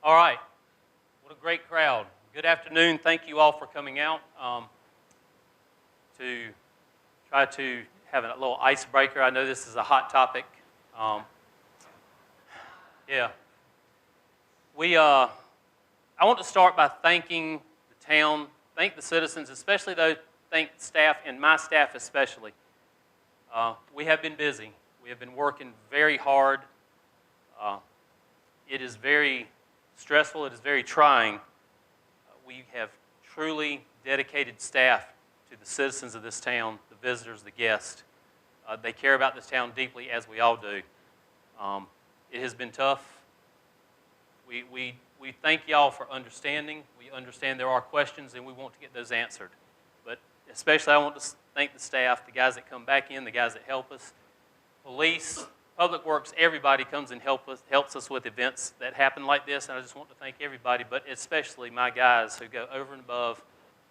All right. What a great crowd. Good afternoon. Thank you all for coming out to try to have a little icebreaker. I know this is a hot topic. Yeah. I want to start by thanking the town, thank the citizens, especially those, thank staff and my staff especially. We have been busy. We have been working very hard. It is very stressful. It is very trying. We have truly dedicated staff to the citizens of this town, the visitors, the guests. They care about this town deeply, as we all do. It has been tough. We thank y'all for understanding. We understand there are questions, and we want to get those answered. But especially I want to thank the staff, the guys that come back in, the guys that help us, police, Public Works, everybody comes and helps us with events that happen like this, and I just want to thank everybody, but especially my guys who go over and above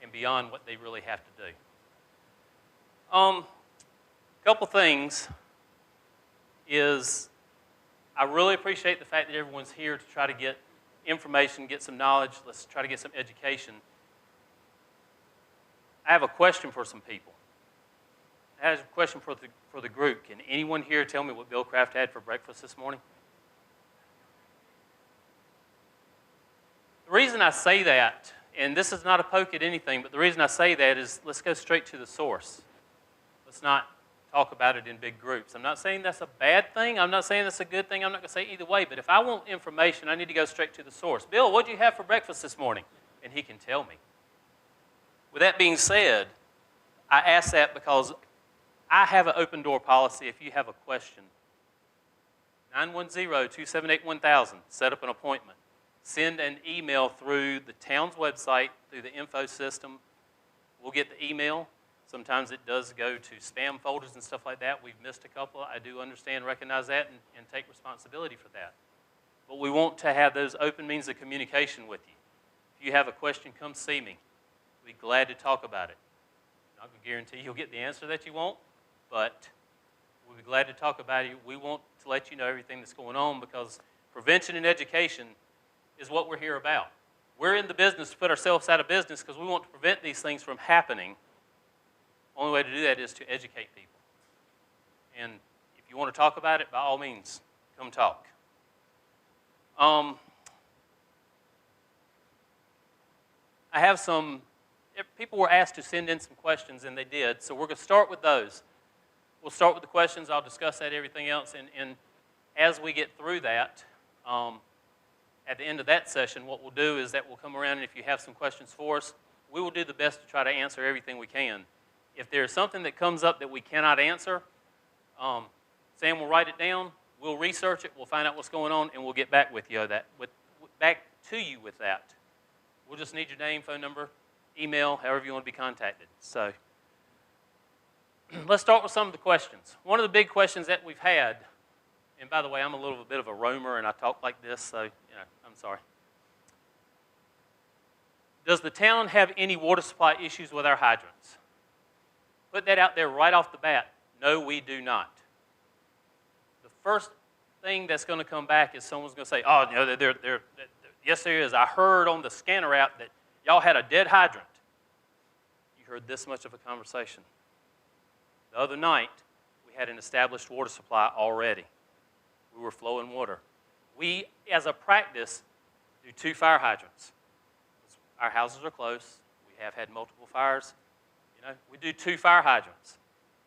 and beyond what they really have to do. A couple things is I really appreciate the fact that everyone's here to try to get information, get some knowledge. Let's try to get some education. I have a question for some people. I have a question for the group. Can anyone here tell me what Bill Kraft had for breakfast this morning? The reason I say that, and this is not a poke at anything, but the reason I say that is let's go straight to the source. Let's not talk about it in big groups. I'm not saying that's a bad thing. I'm not saying that's a good thing. I'm not going to say either way. But if I want information, I need to go straight to the source. Bill, what did you have for breakfast this morning? And he can tell me. With that being said, I ask that because I have an open door policy. If you have a question, 910-278-1000, set up an appointment. Send an email through the town's website, through the info system. We'll get the email. Sometimes it does go to spam folders and stuff like that. We've missed a couple. I do understand, recognize that, and take responsibility for that. But we want to have those open means of communication with you. If you have a question, come see me. We'll be glad to talk about it. I'm not going to guarantee you'll get the answer that you want, but we'll be glad to talk about it. We want to let you know everything that's going on because prevention and education is what we're here about. We're in the business to put ourselves out of business because we want to prevent these things from happening. Only way to do that is to educate people. And if you want to talk about it, by all means, come talk. I have some, people were asked to send in some questions, and they did, so we're going to start with those. We'll start with the questions. I'll discuss that, everything else, and as we get through that, at the end of that session, what we'll do is that we'll come around, and if you have some questions for us, we will do the best to try to answer everything we can. If there's something that comes up that we cannot answer, Sam will write it down, we'll research it, we'll find out what's going on, and we'll get back with you back to you with that. We'll just need your name, phone number, email, however you want to be contacted. So let's start with some of the questions. One of the big questions that we've had, and by the way, I'm a little bit of a roamer and I talk like this, so I'm sorry. Does the town have any water supply issues with our hydrants? Put that out there right off the bat. No, we do not. The first thing that's going to come back is someone's going to say, oh, yes, there is. I heard on the scanner app that y'all had a dead hydrant. You heard this much of a conversation. The other night, we had an established water supply already. We were flowing water. We, as a practice, do 2 fire hydrants. Our houses are close. We have had multiple fires. We do 2 fire hydrants.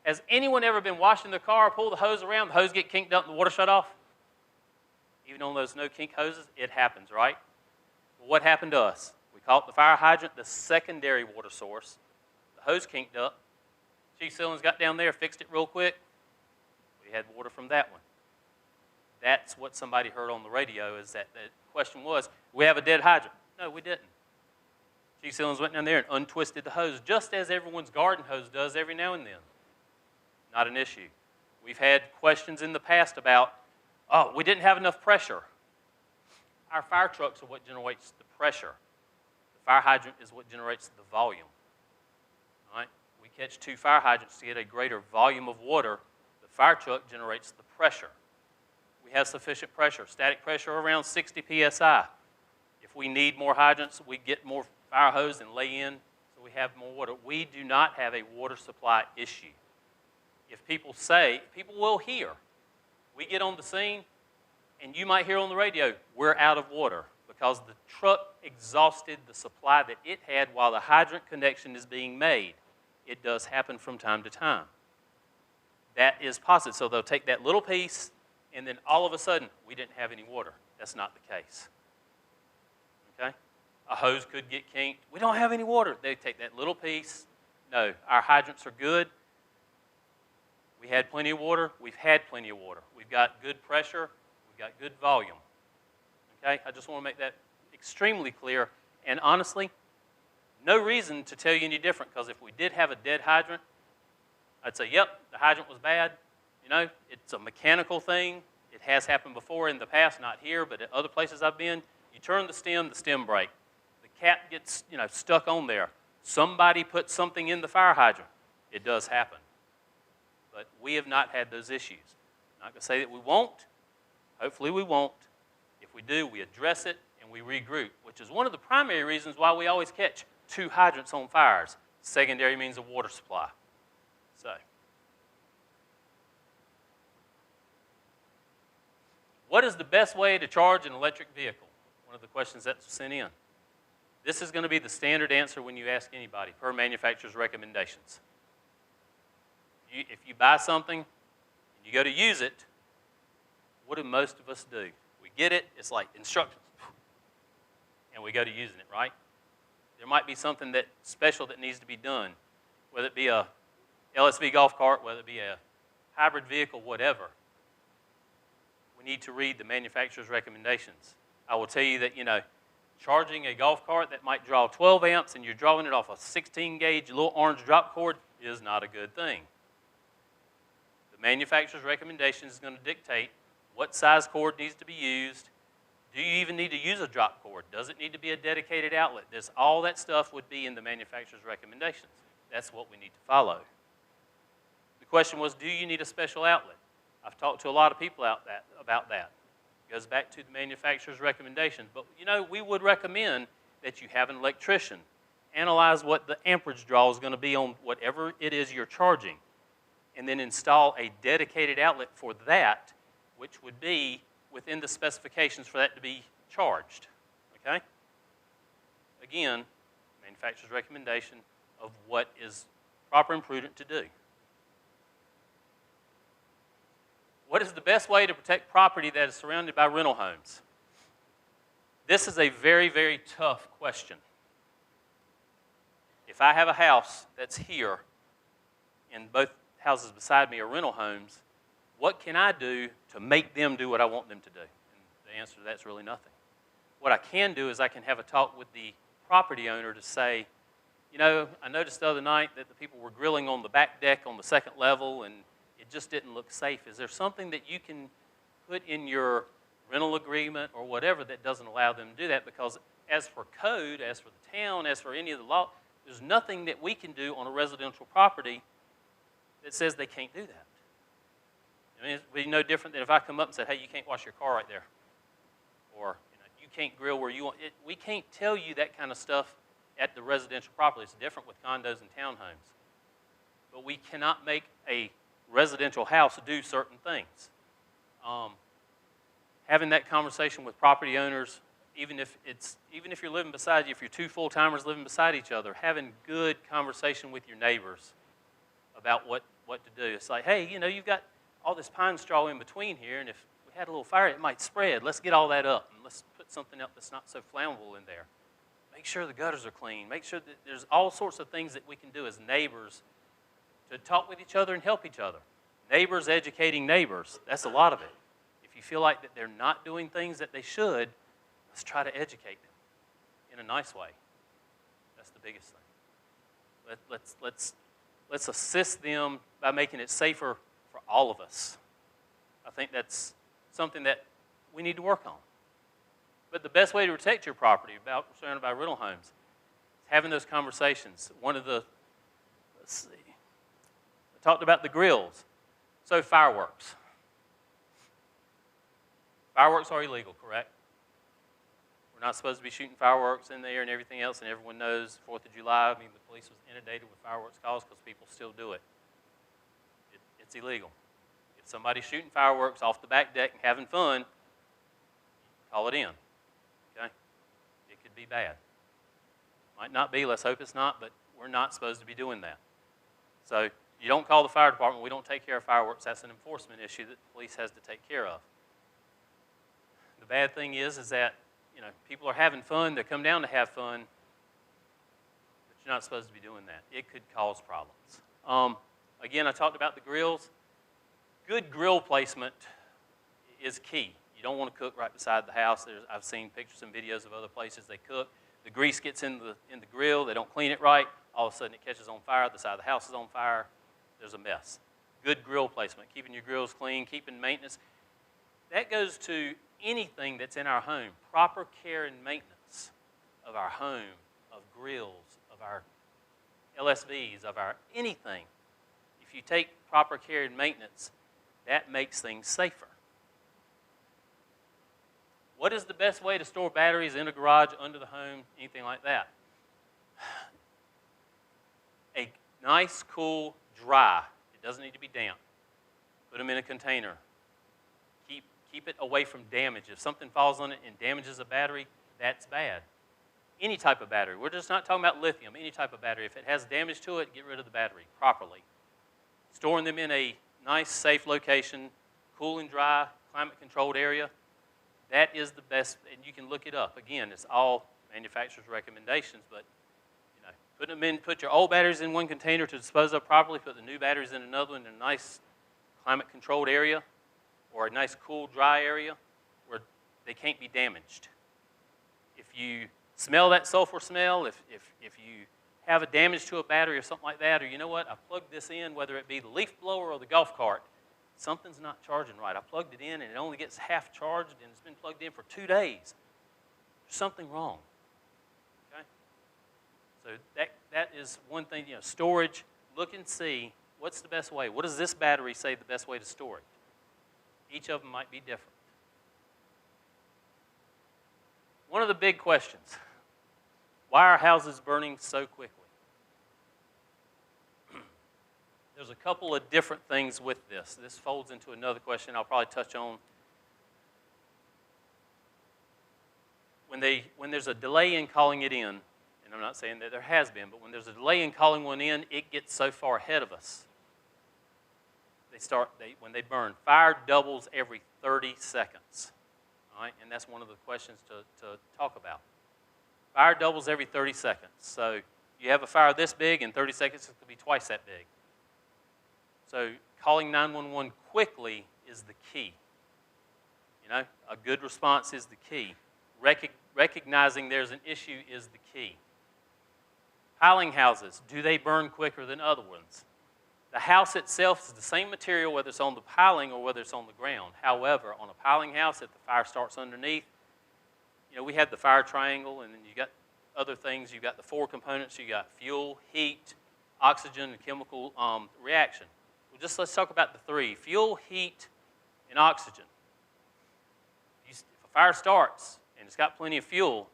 Has anyone ever been washing their car, pull the hose around, the hose get kinked up, and the water shut off? Even on those no-kink hoses, it happens, right? Well, what happened to us? We caught the fire hydrant, the secondary water source. The hose kinked up. Chief Sillins got down there, fixed it real quick. We had water from that one. That's what somebody heard on the radio is that the question was, we have a dead hydrant. No, we didn't. Chief Sillins went down there and untwisted the hose, just as everyone's garden hose does every now and then. Not an issue. We've had questions in the past about, oh, we didn't have enough pressure. Our fire trucks are what generates the pressure. The fire hydrant is what generates the volume. All right? We catch 2 fire hydrants to get a greater volume of water. The fire truck generates the pressure. We have sufficient pressure, static pressure around 60 psi. If we need more hydrants, we get more fire hose and lay in so we have more water. We do not have a water supply issue. If people say, people will hear, we get on the scene and you might hear on the radio, we're out of water because the truck exhausted the supply that it had while the hydrant connection is being made. It does happen from time to time. That is possible. So they'll take that little piece and then all of a sudden, we didn't have any water. That's not the case. Okay? A hose could get kinked. We don't have any water. They take that little piece. No, our hydrants are good. We had plenty of water. We've had plenty of water. We've got good pressure. We've got good volume. Okay? I just want to make that extremely clear. And honestly, no reason to tell you any different, because if we did have a dead hydrant, I'd say, yep, the hydrant was bad. You know, it's a mechanical thing. It has happened before in the past, not here, but at other places I've been. You turn the stem breaks. The cap gets, stuck on there. Somebody put something in the fire hydrant. It does happen. But we have not had those issues. I'm not going to say that we won't. Hopefully we won't. If we do, we address it and we regroup, which is one of the primary reasons why we always catch 2 hydrants on fires. Secondary means a water supply. So, what is the best way to charge an electric vehicle? One of the questions that's sent in. This is going to be the standard answer when you ask anybody per manufacturer's recommendations. If you buy something and you go to use it, what do most of us do? We get it, it's like instructions, and we go to using it, right? There might be something that special that needs to be done, whether it be a LSV golf cart, whether it be a hybrid vehicle, whatever. We need to read the manufacturer's recommendations. I will tell you that, charging a golf cart that might draw 12 amps and you're drawing it off a 16-gauge little orange drop cord is not a good thing. The manufacturer's recommendation is going to dictate what size cord needs to be used. Do you even need to use a drop cord? Does it need to be a dedicated outlet? All that stuff would be in the manufacturer's recommendations. That's what we need to follow. The question was, do you need a special outlet? I've talked to a lot of people about that. It goes back to the manufacturer's recommendations. But, we would recommend that you have an electrician analyze what the amperage draw is going to be on whatever it is you're charging, and then install a dedicated outlet for that, which would be within the specifications for that to be charged. Okay? Again, manufacturer's recommendation of what is proper and prudent to do. What is the best way to protect property that is surrounded by rental homes? This is a very, very tough question. If I have a house that's here and both houses beside me are rental homes, what can I do to make them do what I want them to do? And the answer to that is really nothing. What I can do is I can have a talk with the property owner to say, I noticed the other night that the people were grilling on the back deck on the second level and it just didn't look safe. Is there something that you can put in your rental agreement or whatever that doesn't allow them to do that? Because as for code, as for the town, as for any of the law, there's nothing that we can do on a residential property that says they can't do that. I mean, it'd be no different than if I come up and said, hey, you can't wash your car right there. Or, you can't grill where you want. We can't tell you that kind of stuff at the residential property. It's different with condos and townhomes. But we cannot make a residential house do certain things. Having that conversation with property owners, even if you're living beside you, if you're 2 full-timers living beside each other, having good conversation with your neighbors about what to do. It's like, hey, you've got all this pine straw in between here, and if we had a little fire, it might spread. Let's get all that up, and let's put something else that's not so flammable in there. Make sure the gutters are clean. Make sure that there's all sorts of things that we can do as neighbors to talk with each other and help each other. Neighbors educating neighbors, that's a lot of it. If you feel like that they're not doing things that they should, let's try to educate them in a nice way. That's the biggest thing. Let's assist them by making it safer for all of us. I think that's something that we need to work on. But the best way to protect your property surrounded by rental homes is having those conversations. Let's see, I talked about the grills. So fireworks. Fireworks are illegal, correct? We're not supposed to be shooting fireworks in the air and everything else, and everyone knows 4th of July, I mean, the police was inundated with fireworks calls because people still do it. It's illegal. If somebody's shooting fireworks off the back deck and having fun, call it in, okay? It could be bad. Might not be, let's hope it's not, but we're not supposed to be doing that. So you don't call the fire department, we don't take care of fireworks, that's an enforcement issue that the police has to take care of. The bad thing is that, you know, people are having fun, they come down to have fun, but you're not supposed to be doing that. It could cause problems. Again, I talked about the grills. Good grill placement is key. You don't want to cook right beside the house. I've seen pictures and videos of other places they cook. The grease gets in the grill, they don't clean it right, all of a sudden it catches on fire, the side of the house is on fire, there's a mess. Good grill placement, keeping your grills clean, keeping maintenance. That goes to anything that's in our home. Proper care and maintenance of our home, of grills, of our LSVs, of our anything. If you take proper care and maintenance, that makes things safer. What is the best way to store batteries in a garage, under the home, anything like that? A nice, cool, dry. It doesn't need to be damp. Put them in a container. Keep it away from damage. If something falls on it and damages a battery, that's bad. Any type of battery. We're just not talking about lithium. Any type of battery. If it has damage to it, get rid of the battery properly. Storing them in a nice, safe location, cool and dry, climate-controlled area. That is the best, and you can look it up. Again, it's all manufacturer's recommendations, but you know, put your old batteries in one container to dispose of properly, put the new batteries in another one in a nice climate-controlled area or a nice cool, dry area where they can't be damaged. If you smell that sulfur smell, if you have a damage to a battery or something like that, or you know what, I plugged this in, whether it be the leaf blower or the golf cart, something's not charging right. I plugged it in and it only gets half charged and it's been plugged in for 2 days. There's something wrong, okay? So that is one thing, you know, storage, look and see what's the best way. What does this battery say the best way to store it? Each of them might be different. One of the big questions, why are houses burning so quickly? There's a couple of different things with this. This folds into another question I'll probably touch on. When there's a delay in calling it in, and I'm not saying that there has been, but when there's a delay in calling one in, it gets so far ahead of us. When they burn, fire doubles every 30 seconds. All right? And that's one of the questions to talk about. Fire doubles every 30 seconds. So you have a fire this big, in 30 seconds it could be twice that big. So calling 911 quickly is the key. You know, a good response is the key. Recognizing there's an issue is the key. Piling houses, do they burn quicker than other ones? The house itself is the same material whether it's on the piling or whether it's on the ground. However, on a piling house, if the fire starts underneath, you know, we have the fire triangle, and then you got other things. You got the 4 components. You got fuel, heat, oxygen, and chemical reaction. Well, let's talk about the 3: fuel, heat, and oxygen. If a fire starts and it's got plenty of fuel,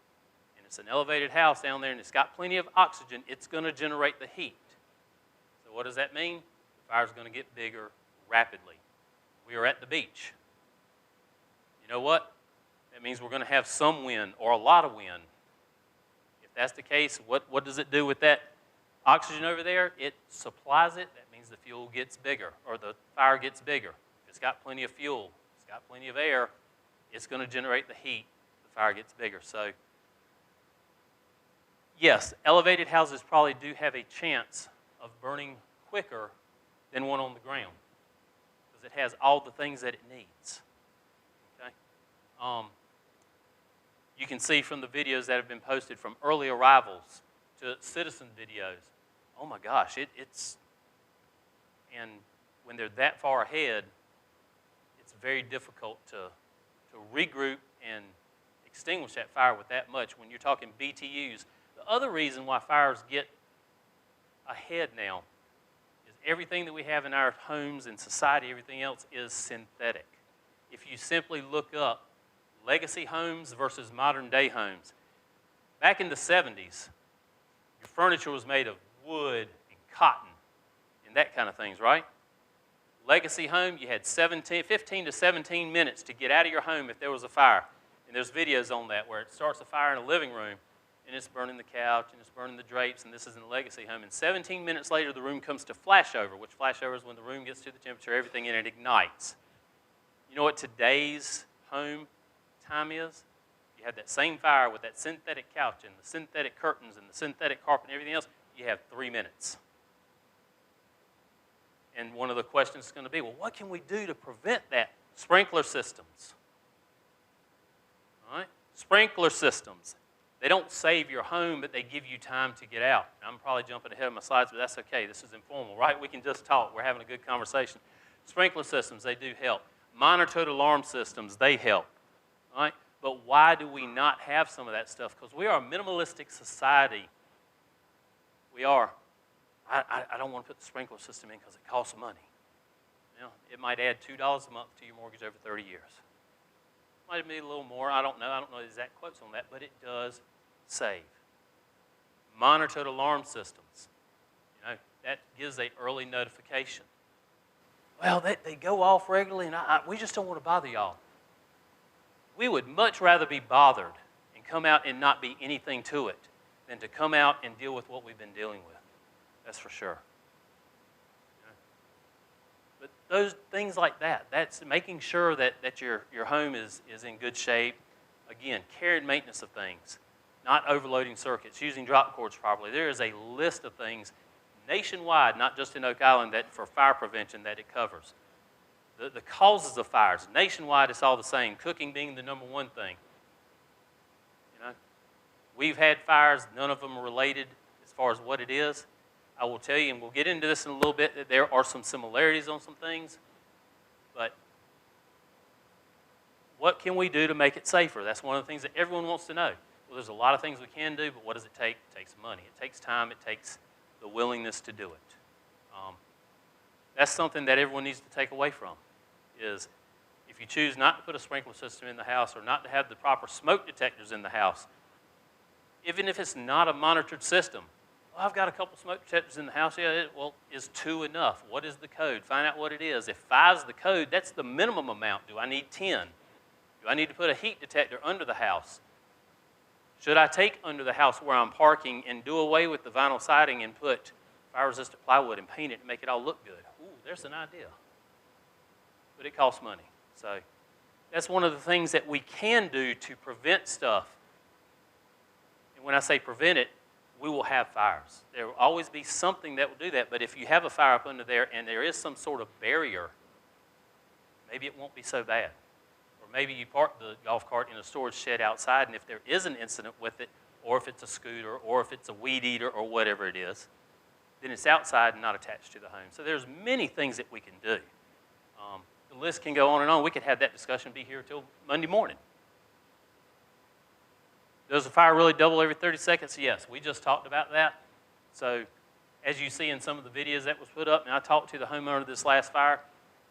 and it's an elevated house down there, and it's got plenty of oxygen, it's going to generate the heat. So what does that mean? The fire's going to get bigger rapidly. We are at the beach. You know what? That means we're going to have some wind or a lot of wind. If that's the case, what does it do with that oxygen over there? It supplies it. That means the fuel gets bigger, or the fire gets bigger. If it's got plenty of fuel, it's got plenty of air, it's going to generate the heat. The fire gets bigger. So yes, elevated houses probably do have a chance of burning quicker than one on the ground because it has all the things that it needs. Okay? You can see from the videos that have been posted from early arrivals to citizen videos, oh my gosh, and when they're that far ahead, it's very difficult to regroup and extinguish that fire with that much when you're talking BTUs. The other reason why fires get ahead now is everything that we have in our homes and society, everything else is synthetic. If you simply look up legacy homes versus modern day homes. Back in the 70s, your furniture was made of wood and cotton and that kind of things, right? Legacy home, you had 15 to 17 minutes to get out of your home if there was a fire. And there's videos on that where it starts a fire in a living room and it's burning the couch and it's burning the drapes, and this is in a legacy home. And 17 minutes later, the room comes to flashover, which flashover is when the room gets to the temperature, everything in it ignites. You know what today's home time is? You have that same fire with that synthetic couch and the synthetic curtains and the synthetic carpet and everything else, you have 3 minutes. And one of the questions is going to be, well, what can we do to prevent that? Sprinkler systems. All right? Sprinkler systems. They don't save your home, but they give you time to get out. I'm probably jumping ahead of my slides, but that's okay. This is informal, right? We can just talk. We're having a good conversation. Sprinkler systems, they do help. Monitored alarm systems, they help. All right? But why do we not have some of that stuff? Because we are a minimalistic society. We are. I don't want to put the sprinkler system in because it costs money. You know, it might add $2 a month to your mortgage over 30 years. Might be a little more. I don't know. I don't know the exact quotes on that, but it does save. Monitored alarm systems. You know, that gives an early notification. Well, they go off regularly, and we just don't want to bother y'all. We would much rather be bothered and come out and not be anything to it than to come out and deal with what we've been dealing with. That's for sure. But those things like that, that's making sure that your home is in good shape. Again, care and maintenance of things, not overloading circuits, using drop cords properly. There is a list of things nationwide, not just in Oak Island, that for fire prevention that it covers. The causes of fires, nationwide, it's all the same, cooking being the number one thing. You know, we've had fires, none of them are related as far as what it is. I will tell you, and we'll get into this in a little bit, that there are some similarities on some things, but what can we do to make it safer? That's one of the things that everyone wants to know. Well, there's a lot of things we can do, but what does it take? It takes money. It takes time. It takes the willingness to do it. That's something that everyone needs to take away from, is if you choose not to put a sprinkler system in the house or not to have the proper smoke detectors in the house, even if it's not a monitored system, well, I've got a couple smoke detectors in the house. Yeah, well, is 2 enough? What is the code? Find out what it is. If 5 is the code, that's the minimum amount. Do I need 10? Do I need to put a heat detector under the house? Should I take under the house where I'm parking and do away with the vinyl siding and put fire-resistant plywood and paint it and make it all look good? Ooh, there's an idea. But it costs money. So that's one of the things that we can do to prevent stuff. And when I say prevent it, we will have fires. There will always be something that will do that, but if you have a fire up under there and there is some sort of barrier, maybe it won't be so bad. Or maybe you park the golf cart in a storage shed outside, and if there is an incident with it, or if it's a scooter, or if it's a weed eater, or whatever it is, then it's outside and not attached to the home. So there's many things that we can do. The list can go on and on. We could have that discussion, be here till Monday morning. Does the fire really double every 30 seconds? Yes, we just talked about that. So as you see in some of the videos that was put up, and I talked to the homeowner of this last fire,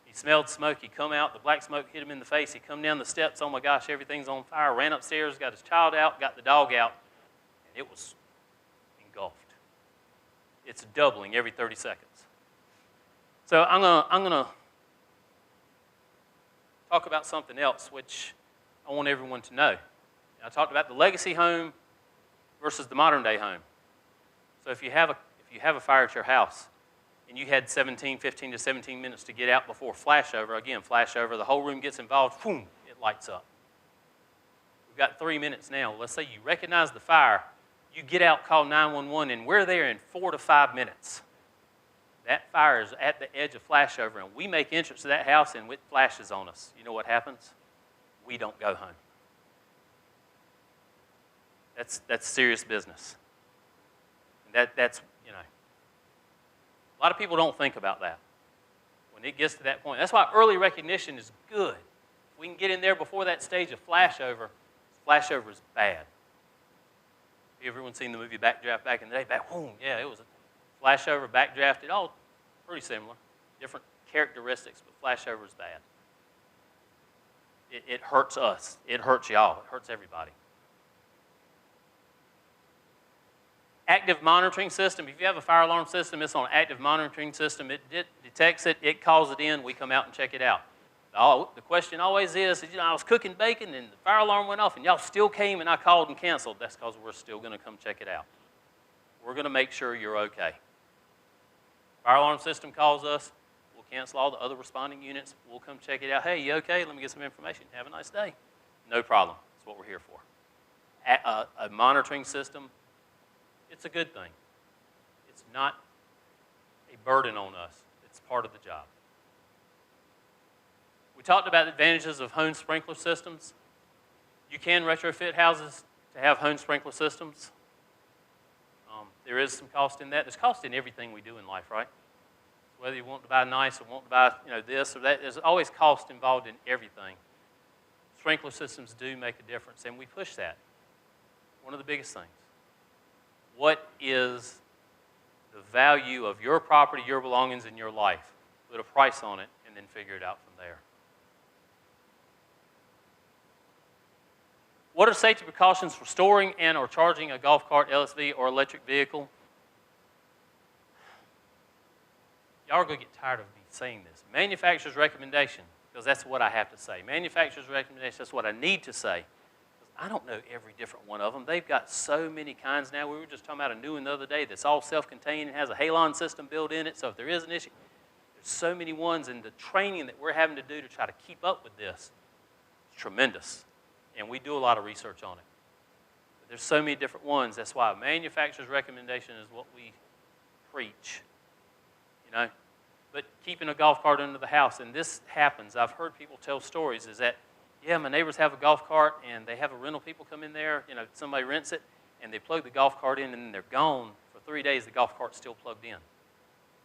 he smelled smoke, he come out, the black smoke hit him in the face, he come down the steps, oh my gosh, everything's on fire, ran upstairs, got his child out, got the dog out, and it was engulfed. It's doubling every 30 seconds. So I'm gonna talk about something else which I want everyone to know. I talked about the legacy home versus the modern day home. So if you have a fire at your house and you had 15 to 17 minutes to get out before flashover, again, flashover, the whole room gets involved, boom, it lights up. We've got 3 minutes now. Let's say you recognize the fire, you get out, call 911, and we're there in 4 to 5 minutes. That fire is at the edge of flashover, and we make entrance to that house and it flashes on us. You know what happens? We don't go home. That's serious business. And that's, you know, a lot of people don't think about that when it gets to that point. That's why early recognition is good. If we can get in there before that stage of flashover is bad. Everyone seen the movie Backdraft back in the day? Boom, yeah, it was a flashover, backdrafted, all pretty similar. Different characteristics, but flashover is bad. It hurts us. It hurts y'all. It hurts everybody. Active monitoring system. If you have a fire alarm system, it's on an active monitoring system. It detects it. It calls it in. We come out and check it out. The question always is, I was cooking bacon and the fire alarm went off and y'all still came and I called and canceled. That's because we're still going to come check it out. We're going to make sure you're okay. Fire alarm system calls us. We'll cancel all the other responding units. We'll come check it out. Hey, you okay? Let me get some information. Have a nice day. No problem. That's what we're here for. A monitoring system, it's a good thing. It's not a burden on us. It's part of the job. We talked about the advantages of home sprinkler systems. You can retrofit houses to have home sprinkler systems. There is some cost in that. There's cost in everything we do in life, right? Whether you want to buy nice or want to buy this or that, there's always cost involved in everything. Sprinkler systems do make a difference, and we push that. One of the biggest things. What is the value of your property, your belongings, in your life? Put a price on it, and then figure it out from there. What are safety precautions for storing and or charging a golf cart, LSV, or electric vehicle? Y'all are going to get tired of me saying this. Manufacturer's recommendation, because that's what I have to say. Manufacturer's recommendation, that's what I need to say. I don't know every different one of them. They've got so many kinds now. We were just talking about a new one the other day that's all self-contained and has a halon system built in it, so if there is an issue, there's so many ones, and the training that we're having to do to try to keep up with this is tremendous. And we do a lot of research on it. But there's so many different ones. That's why a manufacturer's recommendation is what we preach, But keeping a golf cart under the house, and this happens. I've heard people tell stories, is that, yeah, my neighbors have a golf cart, and they have a rental people come in there, somebody rents it, and they plug the golf cart in, and then they're gone for 3 days. The golf cart's still plugged in.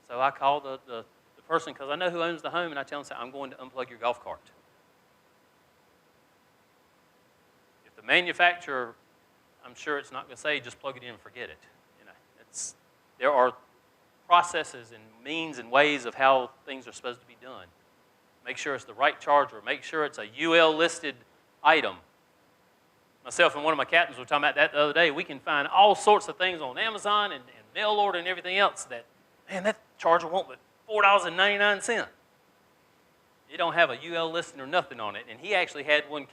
So I call the person, because I know who owns the home, and I tell them, I'm going to unplug your golf cart. The manufacturer, I'm sure it's not going to say just plug it in and forget it. There are processes and means and ways of how things are supposed to be done. Make sure it's the right charger. Make sure it's a UL listed item. Myself and one of my captains were talking about that the other day. We can find all sorts of things on Amazon and mail order and everything else that, man, that charger won't but $4.99. It don't have a UL listing or nothing on it. And he actually had one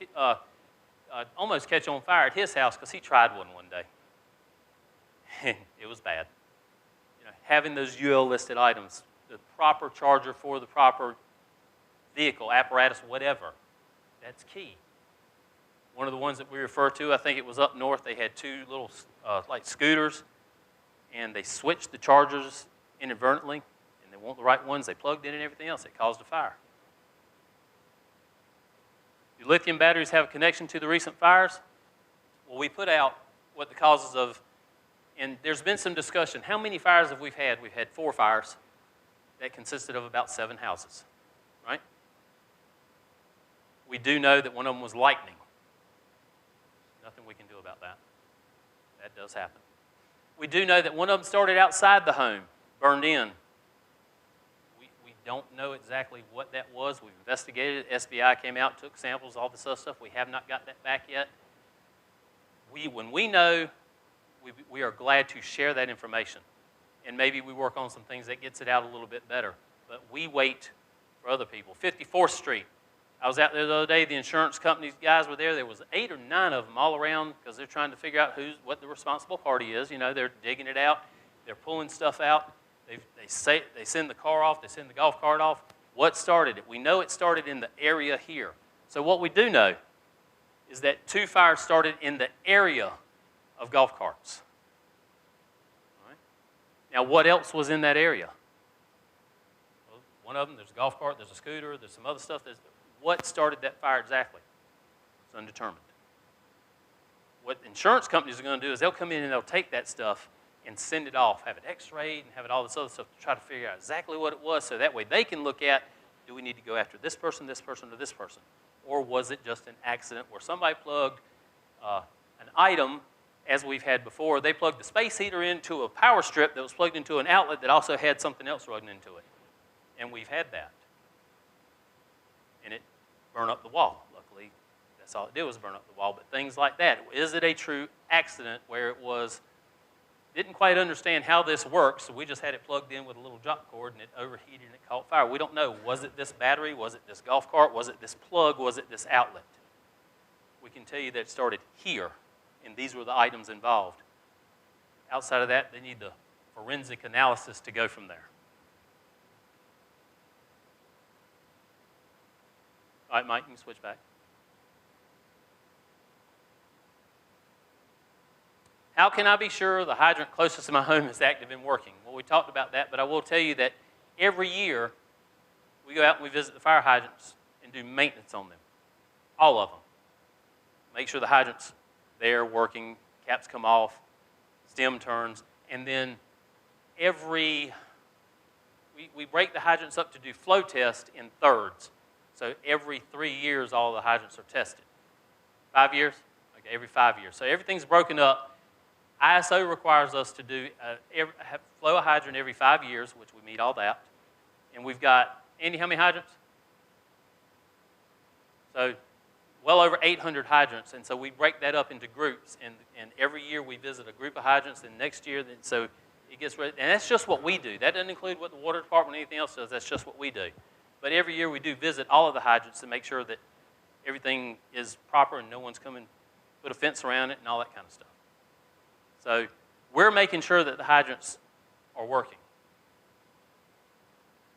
almost catch on fire at his house because he tried one day. And it was bad. Having those UL listed items, the proper charger for the proper vehicle, apparatus, whatever, that's key. One of the ones that we refer to, I think it was up north, they had two little like scooters, and they switched the chargers inadvertently, and they weren't the right ones. They plugged in and everything else. It caused a fire. Do lithium batteries have a connection to the recent fires? Well, we put out what the causes of, and there's been some discussion. How many fires have we had? We've had 4 fires that consisted of about 7 houses, right? We do know that one of them was lightning. Nothing we can do about that. That does happen. We do know that one of them started outside the home, burned in. We don't know exactly what that was. We've investigated it. SBI came out, took samples, all this other stuff. We have not got that back yet. When we know, we are glad to share that information. And maybe we work on some things that gets it out a little bit better. But we wait for other people. 54th Street. I was out there the other day. The insurance company's guys were there. There was 8 or 9 of them all around because they're trying to figure out what the responsible party is. They're digging it out. They're pulling stuff out. They send the car off. They send the golf cart off. What started it? We know it started in the area here. So what we do know is that 2 fires started in the area of golf carts. All right. Now, what else was in that area? Well, one of them, there's a golf cart, there's a scooter, there's some other stuff. What started that fire exactly? It's undetermined. What insurance companies are going to do is they'll come in and they'll take that stuff and send it off, have it x-rayed and have it all this other stuff to try to figure out exactly what it was, so that way they can look at, do we need to go after this person, or this person? Or was it just an accident where somebody plugged an item, as we've had before, they plugged the space heater into a power strip that was plugged into an outlet that also had something else running into it. And we've had that. And it burned up the wall. Luckily, That's all it did was burn up the wall. But things like that. Is it a true accident where it was, didn't quite understand how this works, so we just had it plugged in with a little jock cord and it overheated and it caught fire. We don't know. Was it this battery? Was it this golf cart? Was it this plug? Was it this outlet? We can tell you that it started here, and these were the items involved. Outside of that, they need the forensic analysis to go from there. All right, Mike, you can switch back. How can I be sure the hydrant closest to my home is active and working? Well, we talked about that, but I will tell you that every year we go out and we visit the fire hydrants and do maintenance on them, all of them. Make sure the hydrant's there, working, caps come off, stem turns, and then we break the hydrants up to do flow tests in thirds. So every 3 years, all the hydrants are tested. 5 years? Okay, every 5 years. So everything's broken up. ISO requires us to do flow a hydrant every 5 years, which we meet all that. And we've got, Andy, how many hydrants? So well over 800 hydrants, and so we break that up into groups, and every year we visit a group of hydrants, and next year, so it gets ready, and that's just what we do. That doesn't include what the water department or anything else does. That's just what we do. But every year we do visit all of the hydrants to make sure that everything is proper and no one's coming, put a fence around it and all that kind of stuff. So we're making sure that the hydrants are working.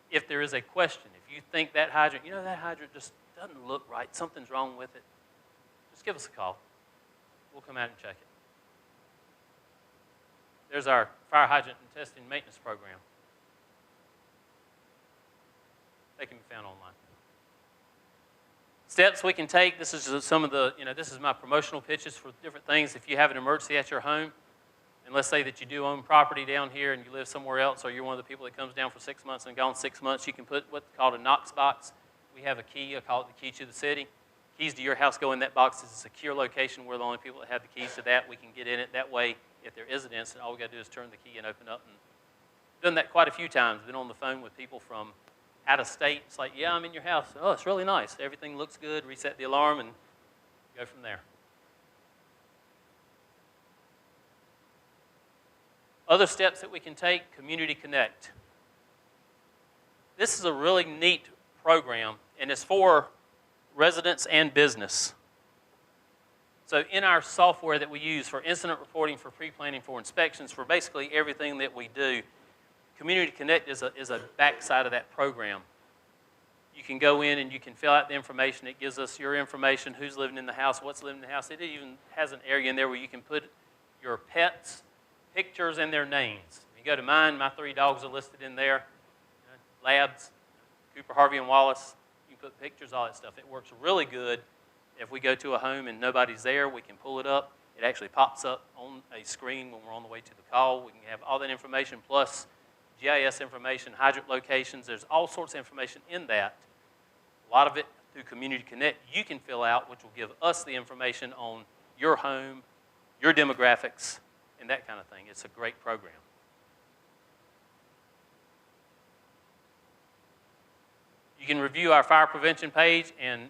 If there is a question, if you think that hydrant, that hydrant just doesn't look right, something's wrong with it, just give us a call. We'll come out and check it. There's our fire hydrant and testing maintenance program. They can be found online. Steps we can take, this is some of the, this is my promotional pitches for different things. If you have an emergency at your home, and let's say that you do own property down here and you live somewhere else, or you're one of the people that comes down for 6 months and gone 6 months, you can put what's called a Knox box. We have a key, I call it the key to the city. Keys to your house go in that box. It's a secure location. We're the only people that have the keys to that. We can get in it. That way, if there is an incident, all we got to do is turn the key and open up. And I've done that quite a few times. Been on the phone with people from out of state. It's like, yeah, I'm in your house. Oh, it's really nice. Everything looks good. Reset the alarm and go from there. Other steps that we can take, Community Connect. This is a really neat program, and it's for residents and business. So in our software that we use for incident reporting, for pre-planning, for inspections, for basically everything that we do, Community Connect is a backside of that program. You can go in and you can fill out the information. It gives us your information, who's living in the house, what's living in the house. It even has an area in there where you can put your pets, pictures, and their names. You go to mine, my 3 dogs are listed in there. Labs, Cooper, Harvey, and Wallace. You can put pictures, all that stuff. It works really good. If we go to a home and nobody's there, we can pull it up. It actually pops up on a screen when we're on the way to the call. We can have all that information plus GIS information, hydrant locations. There's all sorts of information in that. A lot of it through Community Connect you can fill out, which will give us the information on your home, your demographics, and that kind of thing. It's a great program. You can review our fire prevention page, and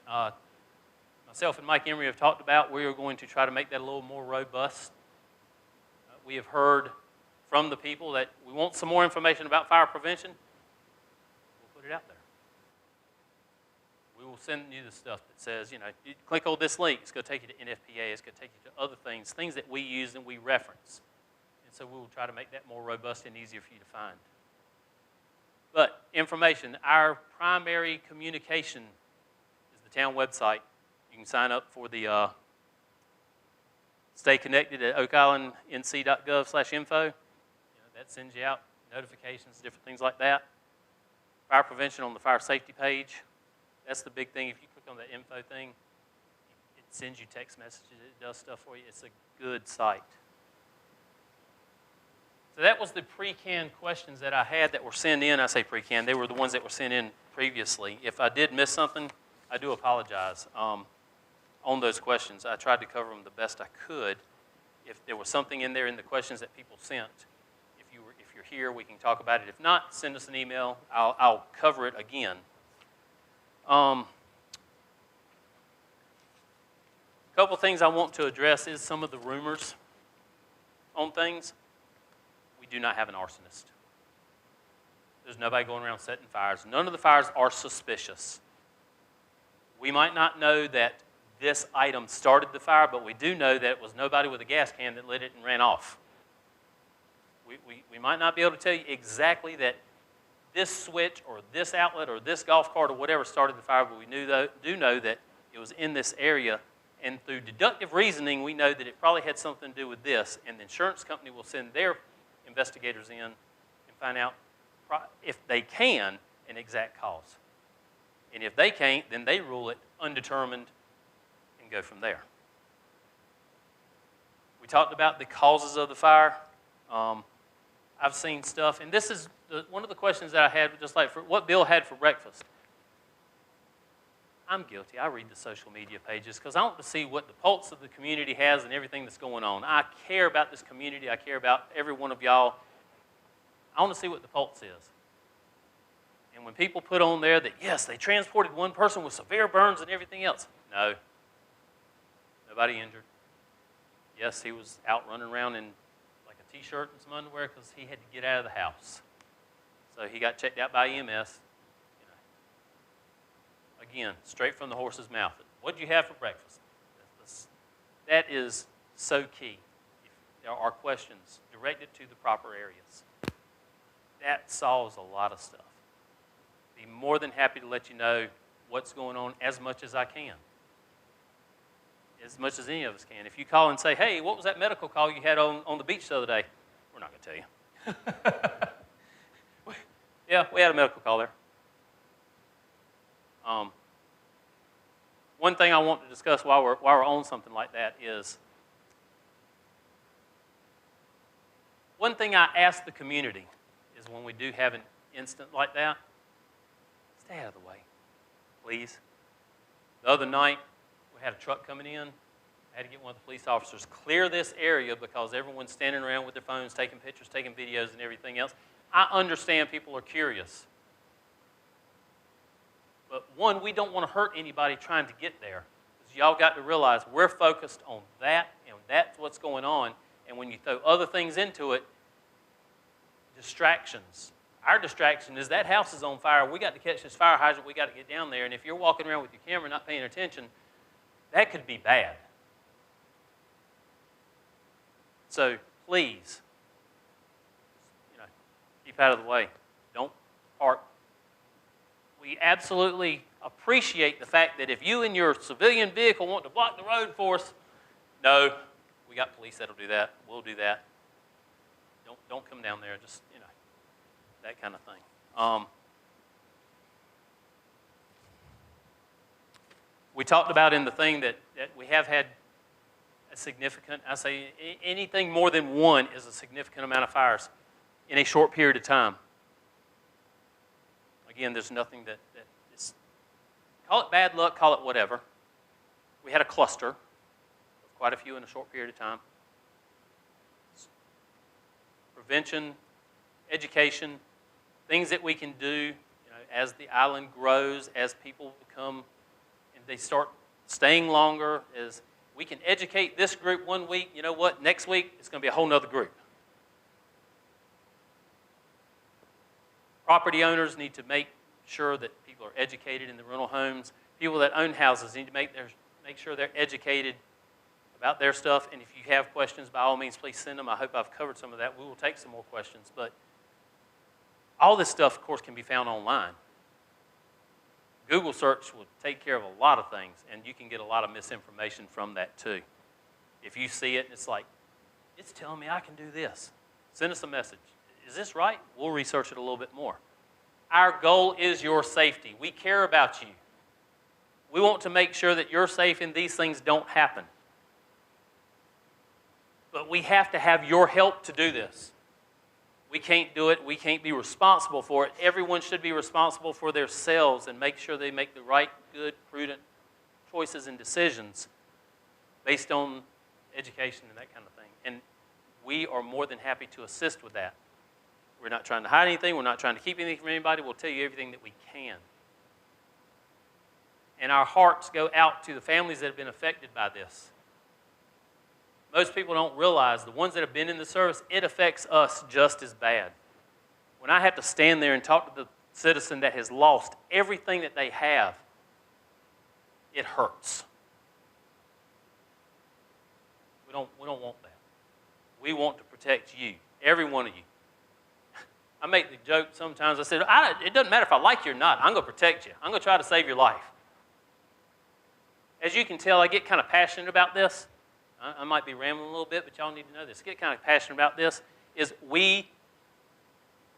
myself and Mike Emery have talked about we are going to try to make that a little more robust. We have heard from the people that we want some more information about fire prevention. We'll put it out there. We will send you the stuff that says, you click on this link. It's going to take you to NFPA. It's going to take you to other things that we use and we reference. And so we will try to make that more robust and easier for you to find. But information, our primary communication is the town website. You can sign up for the Stay Connected at oakislandnc.gov/info. That sends you out notifications, different things like that. Fire prevention on the fire safety page. That's the big thing. If you click on that info thing, it sends you text messages. It does stuff for you. It's a good site. So that was the pre-canned questions that I had that were sent in. I say pre-canned. They were the ones that were sent in previously. If I did miss something, I do apologize on those questions. I tried to cover them the best I could. If there was something in there in the questions that people sent, if you're here, we can talk about it. If not, send us an email. I'll cover it again. A couple things I want to address is some of the rumors on things. We do not have an arsonist. There's nobody going around setting fires. None of the fires are suspicious. We might not know that this item started the fire, but we do know that it was nobody with a gas can that lit it and ran off. We might not be able to tell you exactly that this switch or this outlet or this golf cart or whatever started the fire, but we do know that it was in this area. And through deductive reasoning, we know that it probably had something to do with this, and the insurance company will send their investigators in and find out, if they can, an exact cause. And if they can't, then they rule it undetermined and go from there. We talked about the causes of the fire. I've seen stuff, and this is one of the questions that I had, just like what Bill had for breakfast. I'm guilty. I read the social media pages because I want to see what the pulse of the community has and everything that's going on. I care about this community. I care about every one of y'all. I want to see what the pulse is. And when people put on there that, yes, they transported one person with severe burns and everything else. No. Nobody injured. Yes, he was out running around in like a T-shirt and some underwear because he had to get out of the house. So he got checked out by EMS. Again, straight from the horse's mouth. What did you have for breakfast? That is so key. If there are questions, direct it to the proper areas. That solves a lot of stuff. Be more than happy to let you know what's going on as much as I can. As much as any of us can. If you call and say, hey, what was that medical call you had on the beach the other day? We're not going to tell you. Yeah, we had a medical call there. One thing I want to discuss while we're on something like that is, one thing I ask the community is when we do have an incident like that, stay out of the way, please. The other night, we had a truck coming in. I had to get one of the police officers clear this area because everyone's standing around with their phones, taking pictures, taking videos, and everything else. I understand people are curious. But one, we don't want to hurt anybody trying to get there. Because y'all got to realize we're focused on that, and that's what's going on. And when you throw other things into it, distractions. Our distraction is that house is on fire. We got to catch this fire hydrant. We got to get down there. And if you're walking around with your camera not paying attention, that could be bad. So please, keep out of the way. Don't park. We absolutely appreciate the fact that if you and your civilian vehicle want to block the road for us, no, we got police that'll do that. We'll do that. Don't come down there. Just, that kind of thing. We talked about in the thing that we have had a significant, I say anything more than one is a significant amount of fires in a short period of time. Again, there's nothing that is, call it bad luck, call it whatever. We had a cluster of quite a few in a short period of time. Prevention, education, things that we can do as the island grows, as people become, and they start staying longer, as we can educate this group one week, you know what, next week it's going to be a whole nother group. Property owners need to make sure that people are educated in the rental homes. People that own houses need to make sure they're educated about their stuff. And if you have questions, by all means, please send them. I hope I've covered some of that. We will take some more questions. But all this stuff, of course, can be found online. Google search will take care of a lot of things, and you can get a lot of misinformation from that too. If you see it and it's like, it's telling me I can do this, send us a message. Is this right? We'll research it a little bit more. Our goal is your safety. We care about you. We want to make sure that you're safe and these things don't happen. But we have to have your help to do this. We can't do it. We can't be responsible for it. Everyone should be responsible for themselves and make sure they make the right, good, prudent choices and decisions based on education and that kind of thing. And we are more than happy to assist with that. We're not trying to hide anything. We're not trying to keep anything from anybody. We'll tell you everything that we can. And our hearts go out to the families that have been affected by this. Most people don't realize the ones that have been in the service, it affects us just as bad. When I have to stand there and talk to the citizen that has lost everything that they have, it hurts. We don't want that. We want to protect you, every one of you. I make the joke sometimes. I said, it doesn't matter if I like you or not. I'm going to protect you. I'm going to try to save your life. As you can tell, I get kind of passionate about this. I might be rambling a little bit, but y'all need to know this. I get kind of passionate about this. Is we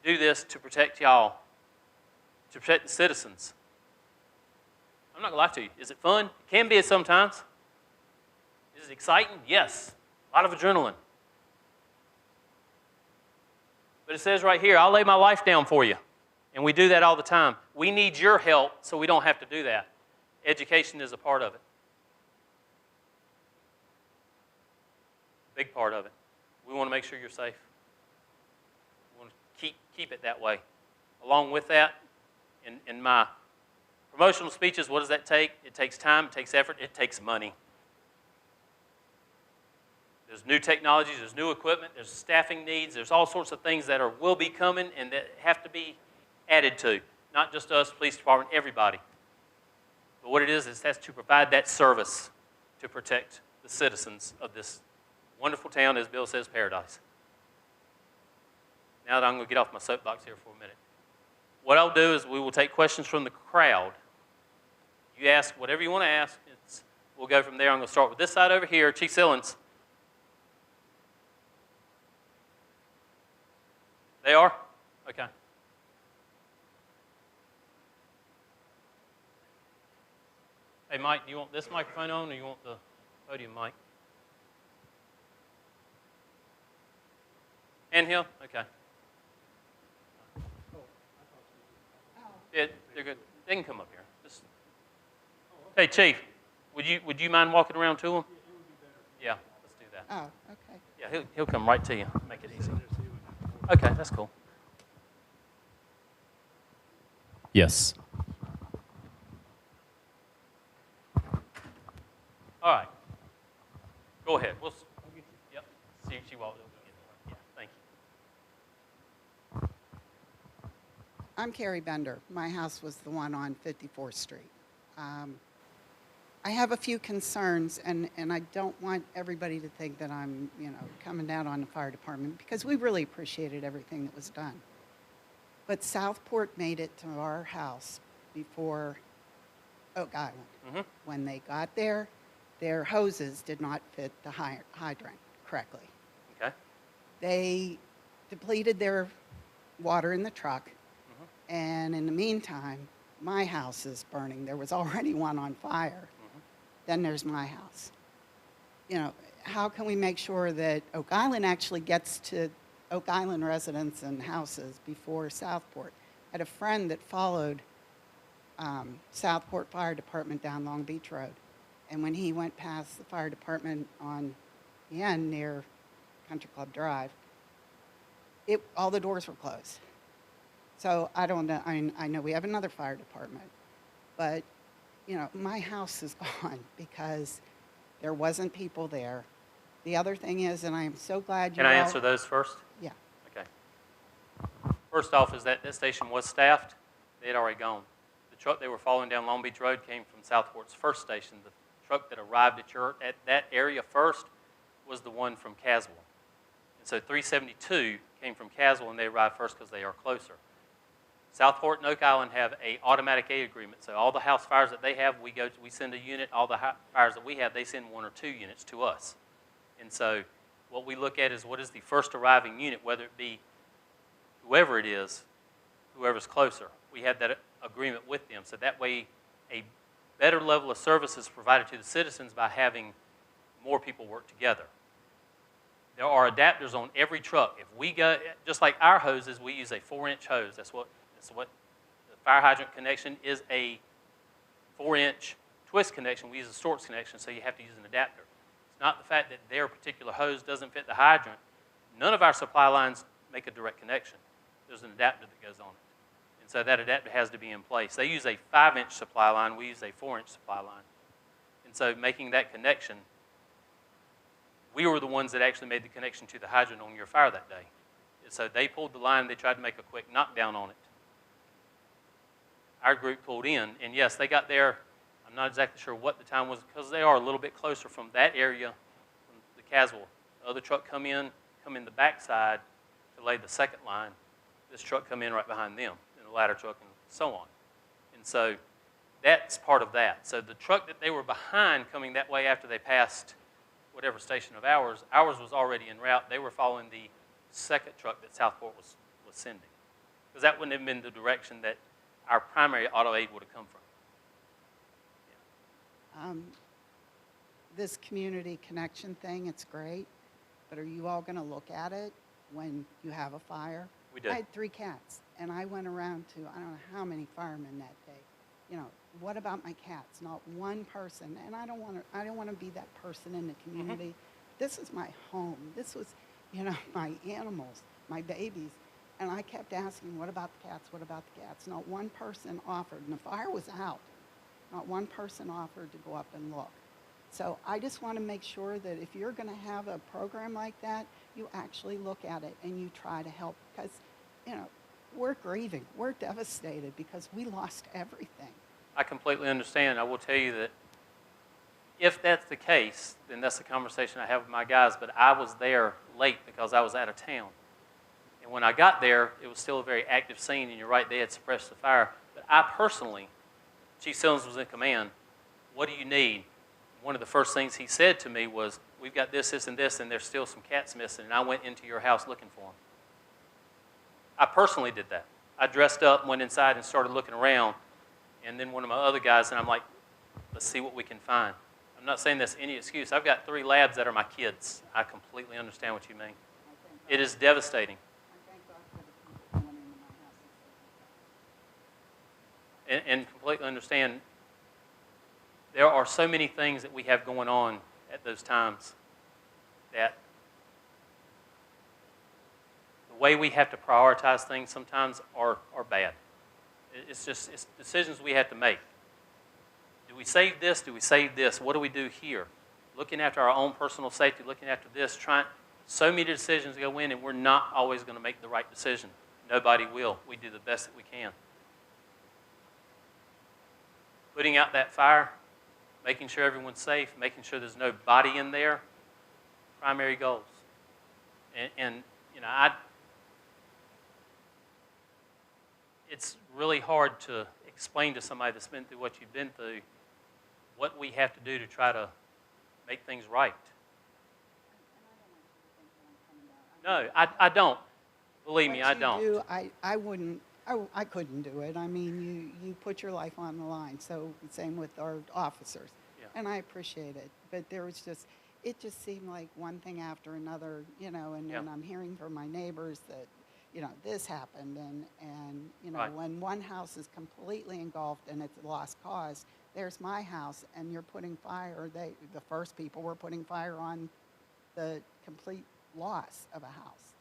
do this to protect y'all, to protect the citizens. I'm not going to lie to you. Is it fun? It can be sometimes. Is it exciting? Yes. A lot of adrenaline. But it says right here, I'll lay my life down for you. And we do that all the time. We need your help so we don't have to do that. Education is a part of it. Big part of it. We want to make sure you're safe. We want to keep it that way. Along with that, in my promotional speeches, what does that take? It takes time, it takes effort, it takes money. There's new technologies, there's new equipment, there's staffing needs, there's all sorts of things that will be coming and that have to be added to. Not just us, police department, everybody. But what it is that's to provide that service to protect the citizens of this wonderful town, as Bill says, paradise. Now that I'm going to get off my soapbox here for a minute. What I'll do is we will take questions from the crowd. You ask whatever you want to ask. We'll go from there. I'm going to start with this side over here. Chief Sillins. They are? Okay. Hey, Mike, do you want this microphone on or you want the podium mic? Handheld? Okay. Yeah, they're good. They can come up here. Hey, Chief, would you mind walking around to them? Yeah, let's do that. Oh, okay. Yeah, he'll come right to you. Make it easy. Okay, that's cool. Yes. All right. Go ahead. Yep. She walked over. Yeah, thank you. I'm Carrie Bender. My house was the one on 54th Street. I have a few concerns, and I don't want everybody to think that I'm, coming down on the fire department, because we really appreciated everything that was done. But Southport made it to our house before Oak Island. Mm-hmm. When they got there, their hoses did not fit the hydrant correctly. Okay. They depleted their water in the truck, Mm-hmm. and in the meantime, my house is burning. There was already one on fire. Mm-hmm. Then there's my house. How can we make sure that Oak Island actually gets to Oak Island residents and houses before Southport? I had a friend that followed Southport Fire Department down Long Beach Road. And when he went past the fire department on the end near Country Club Drive, all the doors were closed. So I don't know. I know we have another fire department, but my house is gone because there wasn't people there. The other thing is, and I am so glad you Can I answer those first? Yeah. Okay. First off is that station was staffed. They had already gone. The truck they were following down Long Beach Road came from Southport's first station. The truck that arrived at that area first was the one from Caswell. And so 372 came from Caswell, and they arrived first because they are closer. Southport and Oak Island have an automatic aid agreement. So all the house fires that they have, we send a unit. All the fires that we have, they send 1 or 2 units to us. And so what we look at is what is the first arriving unit, whether it be whoever it is, whoever's closer. We have that agreement with them. So that way a better level of service is provided to the citizens by having more people work together. There are adapters on every truck. If we go, just like our hoses, we use a 4-inch hose. That's what the fire hydrant connection is, a 4-inch twist connection. We use a Storks connection, so you have to use an adapter. It's not the fact that their particular hose doesn't fit the hydrant. None of our supply lines make a direct connection. There's an adapter that goes on it. And so that adapter has to be in place. They use a 5-inch supply line. We use a 4-inch supply line. And so making that connection, we were the ones that actually made the connection to the hydrant on your fire that day. And so they pulled the line. They tried to make a quick knockdown on it. Our group pulled in, and yes, they got there. I'm not exactly sure what the time was because they are a little bit closer from that area, from the Caswell. The other truck come in the backside to lay the second line. This truck come in right behind them, and the ladder truck and so on. And so that's part of that. So the truck that they were behind coming that way after they passed whatever station of ours was already en route. They were following the second truck that Southport was sending. Because that wouldn't have been the direction that our primary auto aid would have come from. This community connection thing, it's great, but are you all going to look at it when you have a fire? We did. I had 3 cats, and I went around to I don't know how many firemen that day. You know, what about my cats? Not one person, and I don't want to be that person in the community. This is my home. This was, you know, my animals, my babies. And I kept asking, what about the cats? What about the cats? Not one person offered. And the fire was out. Not one person offered to go up and look. So I just want to make sure that if you're going to have a program like that, you actually look at it and you try to help. Because, you know, we're grieving. We're devastated because we lost everything. I completely understand. I will tell you that if that's the case, then that's the conversation I have with my guys. But I was there late because I was out of town. And when I got there, it was still a very active scene, and you're right, they had suppressed the fire. But I personally, Chief Sillins was in command, what do you need? One of the first things he said to me was, we've got this, this, and this, and there's still some cats missing, and I went into your house looking for them. I personally did that. I dressed up, went inside, and started looking around, and then one of my other guys, and I'm like, let's see what we can find. I'm not saying that's any excuse. I've got 3 labs that are my kids. I completely understand what you mean. It is devastating. And completely understand there are so many things that we have going on at those times that the way we have to prioritize things sometimes are bad. It's decisions we have to make. Do we save this? Do we save this? What do we do here? Looking after our own personal safety, looking after this, so many decisions go in, and we're not always going to make the right decision. Nobody will. We do the best that we can. Putting out that fire, making sure everyone's safe, making sure there's no body in there, primary goals. And you know, it's really hard to explain to somebody that's been through what you've been through what we have to do to try to make things right. No, I don't. Believe me, I don't. I wouldn't. I couldn't do it. I mean, you put your life on the line. So same with our officers. Yeah. And I appreciate it. But there was it just seemed like one thing after another, you know, and then I'm hearing from my neighbors that, you know, this happened. And you know, Right. when one house is completely engulfed and it's a lost cause, there's my house and you're putting fire. The first people were putting fire on the complete loss of a house.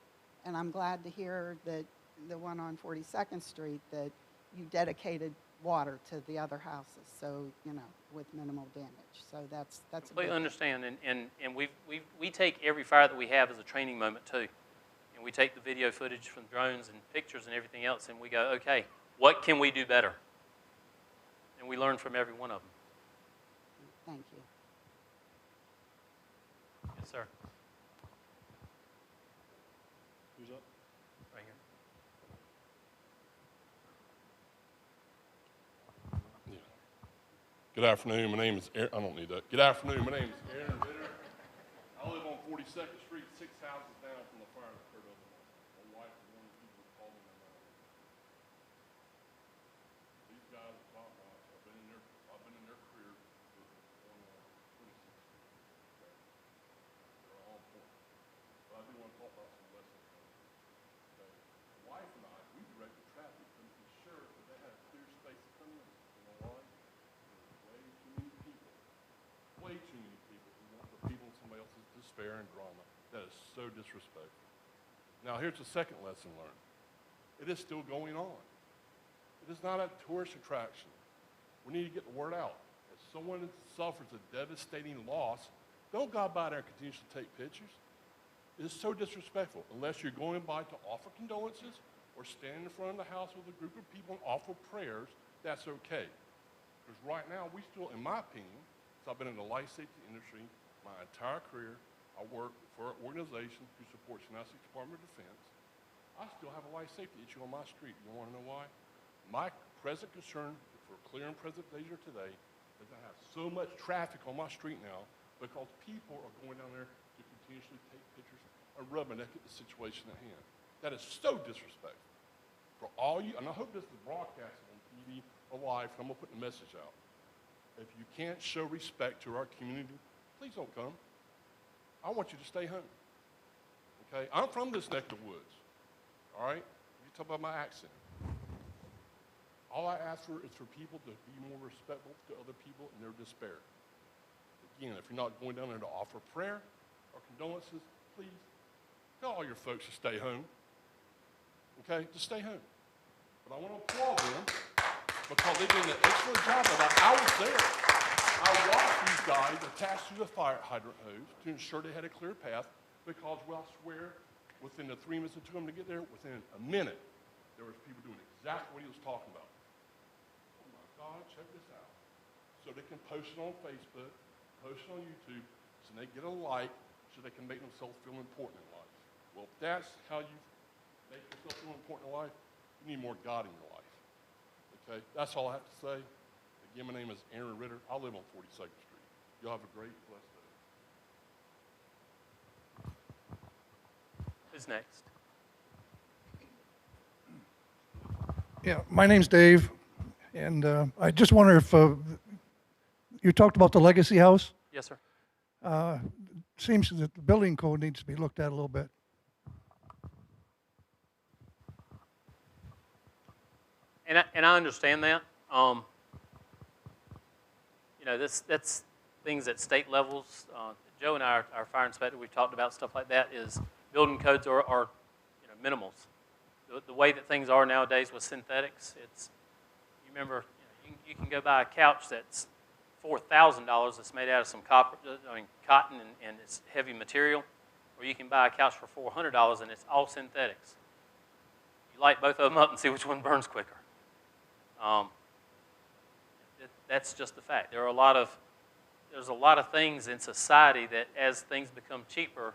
And I'm glad to hear that the one on 42nd Street that you dedicated water to the other houses, so you know, with minimal damage. So that's Completely understand, and we take every fire that we have as a training moment too, and we take the video footage from drones and pictures and everything else, and we go, okay, what can we do better? And we learn from every one of them. Thank you. Yes, sir. Who's up? Right here. Yeah. Good afternoon. My name is Aaron. I don't need that. Good afternoon. My name is Aaron Ritter. I live on 42nd Street, 6 houses down from the fire that occurred overnight. My wife is one of the people who called me that night. These guys are top notch. I've been in their career on 26 years. Okay. They're all point. But I do want to talk about some lessons learned. Okay. My wife and I, we directed traffic to ensure that they had a clear space to come in. You know why? Way too many people who want the people in somebody else's despair and drama. That is so disrespectful. Now, here's the second lesson learned. It is still going on. It is not a tourist attraction. We need to get the word out. If someone suffers a devastating loss, don't go by there and continue to take pictures. It is so disrespectful. Unless you're going by to offer condolences or stand in front of the house with a group of people and offer prayers, that's okay. Because right now, we still, in my opinion, so I've been in the life safety industry my entire career. I work for an organization who supports the United States Department of Defense. I still have a life safety issue on my street. You want to know why? My present concern for clear and present danger today is I have so much traffic on my street now because people are going down there to continuously take pictures and rubberneck at the situation at hand. That is so disrespectful. For all you, and I hope this is broadcasted on TV or live, I'm going to put the message out. If you can't show respect to our community, please don't come. I want you to stay home. Okay? I'm from this neck of the woods. All right? You talk about my accent. All I ask for is for people to be more respectful to other people in their despair. Again, if you're not going down there to offer prayer or condolences, please tell all your folks to stay home. Okay? Just stay home. But I want to applaud them because they did an excellent job of that. I was there. I watched these guys attached to the fire hydrant hose to ensure they had a clear path because, well, I swear, within the 3 minutes it took them to get there, within a minute, there was people doing exactly what he was talking about. Oh my God, check this out. So they can post it on Facebook, post it on YouTube, so they get a like, so they can make themselves feel important in life. Well, if that's how you make yourself feel important in life, you need more God in your life. Okay, that's all I have to say. Again, my name is Aaron Ritter. I live on 42nd Street. Y'all have a great, blessed day. Who's next? Yeah, my name's Dave, and I just wonder if you talked about the legacy house. Yes, sir. Seems that the building code needs to be looked at a little bit. And I understand that. You know, that's things at state levels. Joe and I, our fire inspector, we've talked about stuff like that. Is building codes are you know, minimals. The way that things are nowadays with synthetics, it's you remember you can go buy a couch that's $4,000 that's made out of some cotton and it's heavy material, or you can buy a couch for $400 and it's all synthetics. You light both of them up and see which one burns quicker. That's just the fact. There's a lot of things in society that as things become cheaper,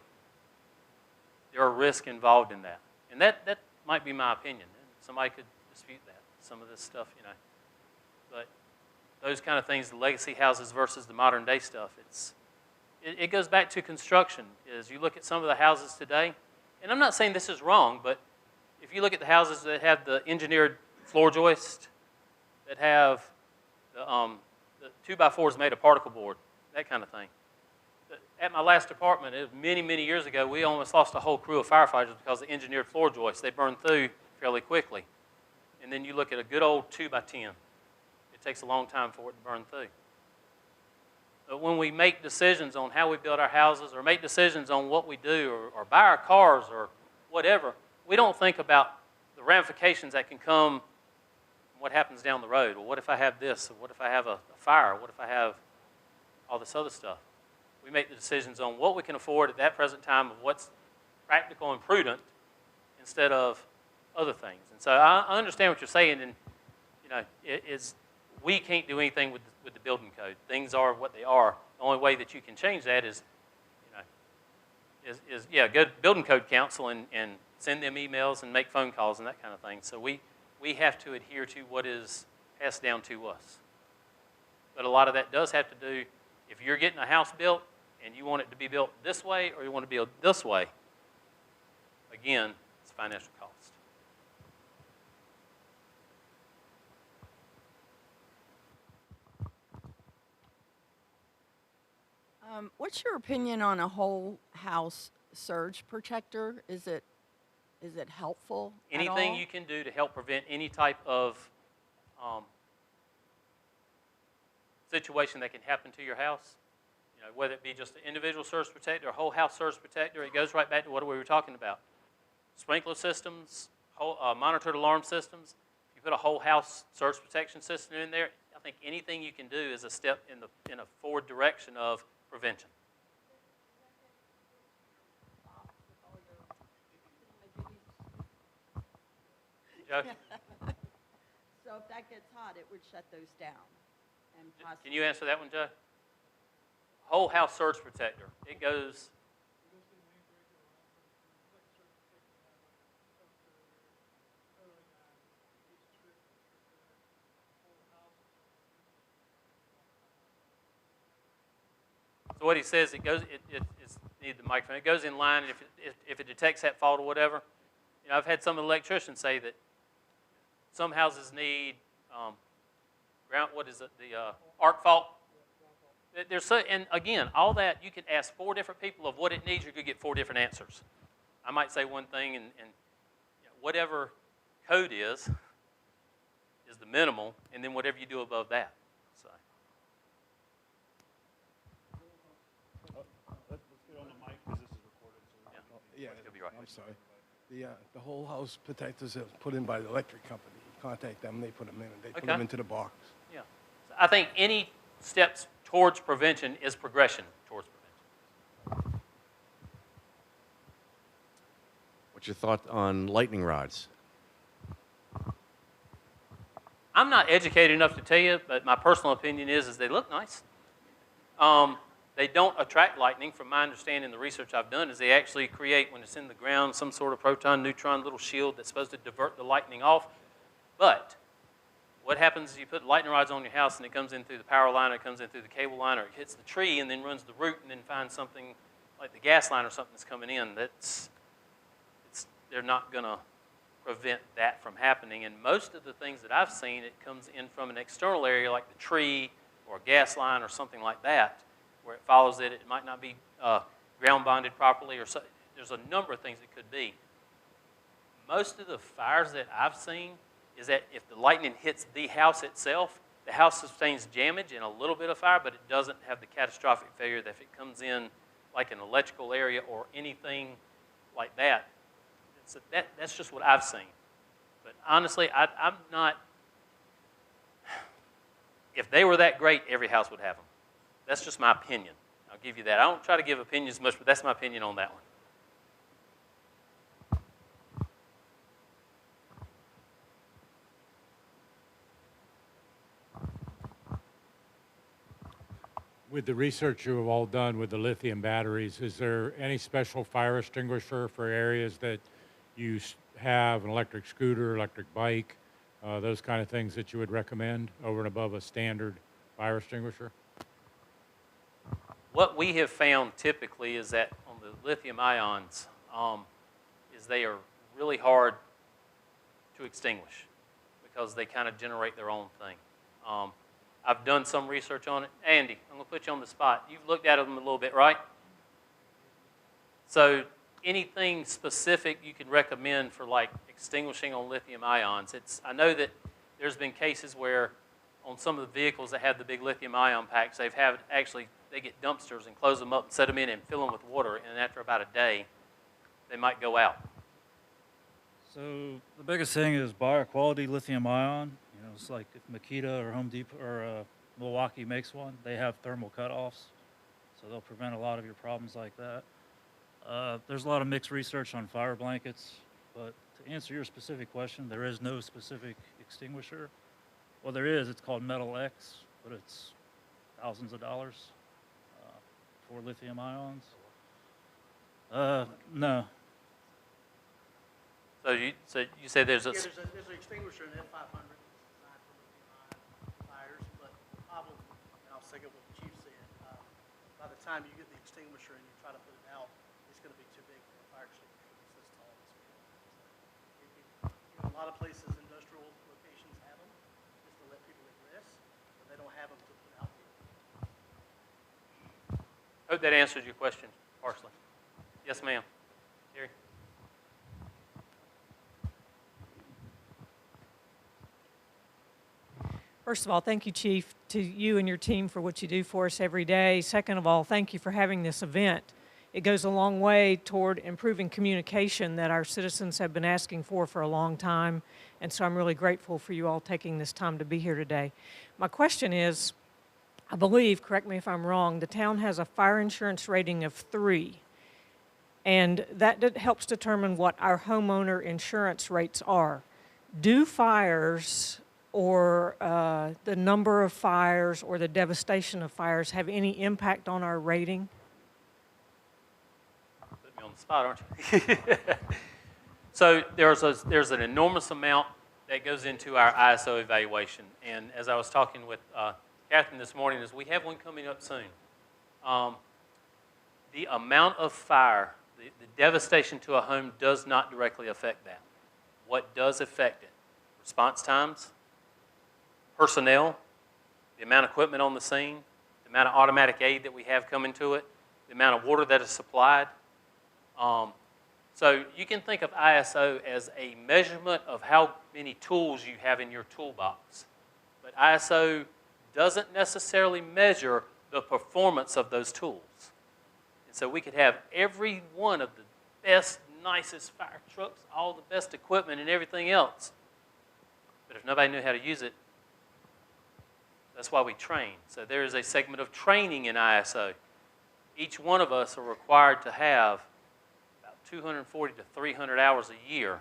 there are risks involved in that. And that might be my opinion. Somebody could dispute that, some of this stuff, you know. But those kind of things, the legacy houses versus the modern day stuff, it goes back to construction. Is you look at some of the houses today, and I'm not saying this is wrong, but if you look at the houses that have the engineered floor joist, that have the 2x4s made of particle board, that kind of thing. At my last apartment, it was many, many years ago, we almost lost a whole crew of firefighters because of the engineered floor joists. They burn through fairly quickly. And then you look at a good old 2x10. It takes a long time for it to burn through. But when we make decisions on how we build our houses or make decisions on what we do or buy our cars or whatever, we don't think about the ramifications that can come from what happens down the road. Well, what if I have this? Or what if I have a fire? What if I have all this other stuff? We make the decisions on what we can afford at that present time of what's practical and prudent instead of other things. And so I understand what you're saying, and you know, we can't do anything with the building code. Things are what they are. The only way that you can change that is, you know, go to building code council and send them emails and make phone calls and that kind of thing. So we have to adhere to what is passed down to us. But a lot of that does have to do, if you're getting a house built and you want it to be built this way or you want to build this way, again, it's financial cost. What's your opinion on a whole house surge protector? Is it helpful at Anything all? you can do to help prevent any type of situation that can happen to your house, you know, whether it be just an individual surge protector or a whole house surge protector, it goes right back to what we were talking about. Sprinkler systems, monitored alarm systems. If You put a whole house surge protection system in there, I think anything you can do is a step in a forward direction of prevention. Joe, So if that gets hot, it would shut those down. And can you answer that one, Joe? Whole house surge protector. It goes. So what he says, it goes. It's need the microphone. It goes in line, and if it detects that fault or whatever, you know, I've had some electricians say that some houses need ground. What is it? The arc fault. There's so, and again, all that you can ask 4 different people of what it needs. You could get 4 different answers. I might say one thing, and you know, whatever code is the minimal, and then whatever you do above that. So. Let's get on the mic because this is recorded. So Yeah, yeah, be right. I'm sorry. The whole house protectors are put in by the electric company. You contact them, they put them in, and they put them Okay. into the box. Yeah. So I think any steps towards prevention is progression towards prevention. What's your thought on lightning rods? I'm not educated enough to tell you, but my personal opinion is they look nice. They don't attract lightning. From my understanding, the research I've done is they actually create, when it's in the ground, some sort of proton, neutron little shield that's supposed to divert the lightning off. But what happens is you put lightning rods on your house and it comes in through the power line, or it comes in through the cable line, or it hits the tree and then runs the root and then finds something like the gas line or something that's coming in. They're not going to prevent that from happening. And most of the things that I've seen, it comes in from an external area like the tree or a gas line or something like that, where it follows it. It might not be ground bonded properly, or so. There's a number of things it could be. Most of the fires that I've seen is that if the lightning hits the house itself, the house sustains damage and a little bit of fire, but it doesn't have the catastrophic failure that if it comes in like an electrical area or anything like that. So that's just what I've seen. But honestly, I'm not. If they were that great, every house would have them. That's just my opinion. I'll give you that. I don't try to give opinions much, but that's my opinion on that one. With the research you have all done with the lithium batteries, is there any special fire extinguisher for areas that you have an electric scooter, electric bike, those kind of things that you would recommend over and above a standard fire extinguisher? What we have found typically is that on the lithium ions, is they are really hard to extinguish because they kind of generate their own thing. I've done some research on it. Andy, I'm going to put you on the spot. You've looked at them a little bit, right? So anything specific you could recommend for like extinguishing on lithium ions? I know that there's been cases where on some of the vehicles that have the big lithium ion packs, they get dumpsters and close them up and set them in and fill them with water, and after about a day, they might go out. So the biggest thing is buy a quality lithium ion. You know, it's like if Makita or Home Depot or Milwaukee makes one, they have thermal cutoffs, so they'll prevent a lot of your problems like that. There's a lot of mixed research on fire blankets, but to answer your specific question, there is no specific extinguisher. Well, there is. It's called Metal X, but it's thousands of dollars for lithium ions. No. So you say there's a... Yeah, there's an extinguisher in F500 designed for lithium-ion fires, but the problem, and I'll second what the chief said, by the time you get the extinguisher and you try to put it out, it's going to be too big for a fire extinguisher. It's this tall. A lot of places, industrial locations have them, just to let people egress, but they don't have them to put out there. Hope that answers your question partially. Yes, ma'am. Terry? First of all, thank you, Chief, to you and your team for what you do for us every day. Second of all, thank you for having this event. it goes a long way toward improving communication that our citizens have been asking for a long time. And so I'm really grateful for you all taking this time to be here today. My question is, I believe, correct me if I'm wrong, the town has a fire insurance rating of 3. And that helps determine what our homeowner insurance rates are. Do fires or the number of fires or the devastation of fires have any impact on our rating? Put me on the spot, aren't you? So there's an enormous amount that goes into our ISO evaluation. And as I was talking with Catherine this morning, is we have one coming up soon. The amount of fire, the devastation to a home does not directly affect that. What does affect it? Response times, personnel, the amount of equipment on the scene, the amount of automatic aid that we have coming to it, the amount of water that is supplied. So you can think of ISO as a measurement of how many tools you have in your toolbox. But ISO doesn't necessarily measure the performance of those tools. And so we could have every one of the best, nicest fire trucks, all the best equipment and everything else. But if nobody knew how to use it, that's why we train. So there is a segment of training in ISO. Each one of us are required to have about 240 to 300 hours a year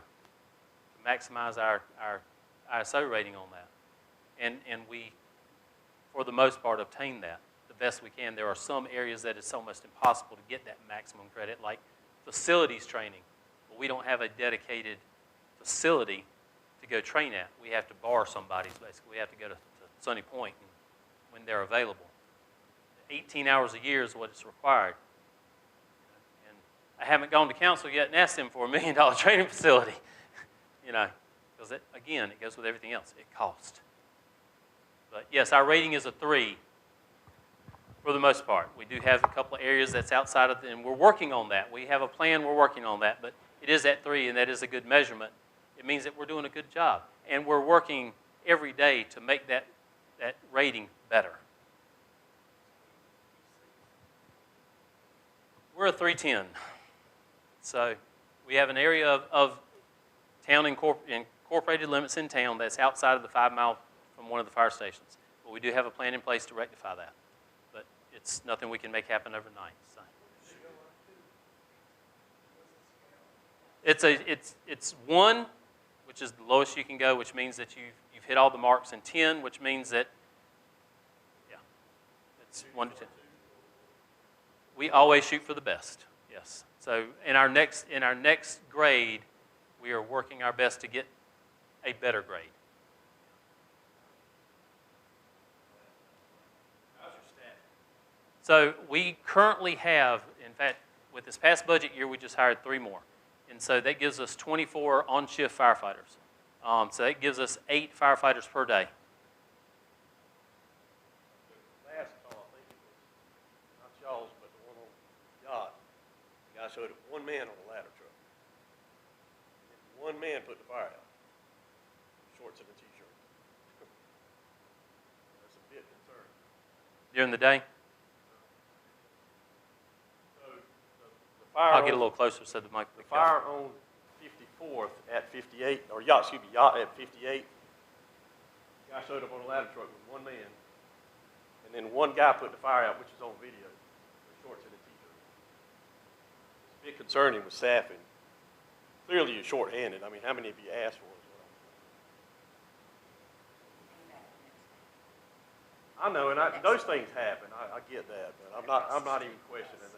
to maximize our ISO rating on that. And we, for the most part, obtain that the best we can. There are some areas that it's almost impossible to get that maximum credit, like facilities training. But we don't have a dedicated facility to go train at. We have to borrow somebody's, basically. We have to go to Sunny Point when they're available. 18 hours a year is what is required. And I haven't gone to council yet and asked them for $1 million training facility, because again, it goes with everything else. It costs. But yes, our rating is a 3 for the most part. We do have a couple of areas that's outside of and we're working on that. We have a plan, we're working on that, but it is at 3, and that is a good measurement. It means that we're doing a good job, and we're working every day to make that rating better. We're a 310. So we have an area of town incorporated limits in town that's outside of the 5 mile from one of the fire stations. But we do have a plan in place to rectify that. But it's nothing we can make happen overnight. So. It's 1, which is the lowest you can go, which means that you've hit all the marks, and 10, which means that, it's 1 to 10. We always shoot for the best, yes. So in our next grade, we are working our best to get a better grade. How's your staff? So we currently have, in fact, with this past budget year, we just hired 3 more. And so that gives us 24 on-shift firefighters. So that gives us 8 firefighters per day. Last call, I think it was not y'all's, but the one on the yacht. The guy showed up 1 man on a ladder truck. And 1 man put the fire out. Shorts and a t-shirt. That's a bit concerning. During the day? I'll get a little closer so the mic. The fire on 54th at 58, or yacht at 58. Guy showed up on a ladder truck with 1 man, and then 1 guy put the fire out, which is on video, with shorts and a t-shirt. It's a bit concerning with staffing. Clearly, you're short-handed. I mean, how many of you asked for it? I know, and those things happen. I get that, but I'm not even questioning that.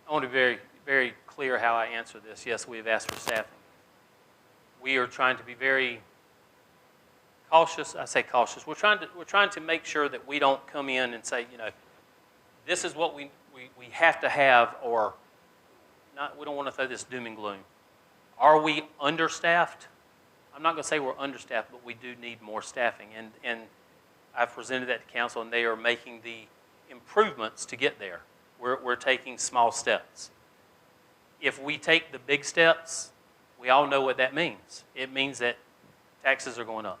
I want to be very, very clear how I answer this. Yes, we have asked for staffing. We are trying to be very cautious. I say cautious. We're trying to make sure that we don't come in and say, this is what we have to have, or not. We don't want to throw this doom and gloom. Are we understaffed? I'm not going to say we're understaffed, but we do need more staffing. And I've presented that to council, and they are making the improvements to get there. We're taking small steps. If we take the big steps, we all know what that means. It means that taxes are going up.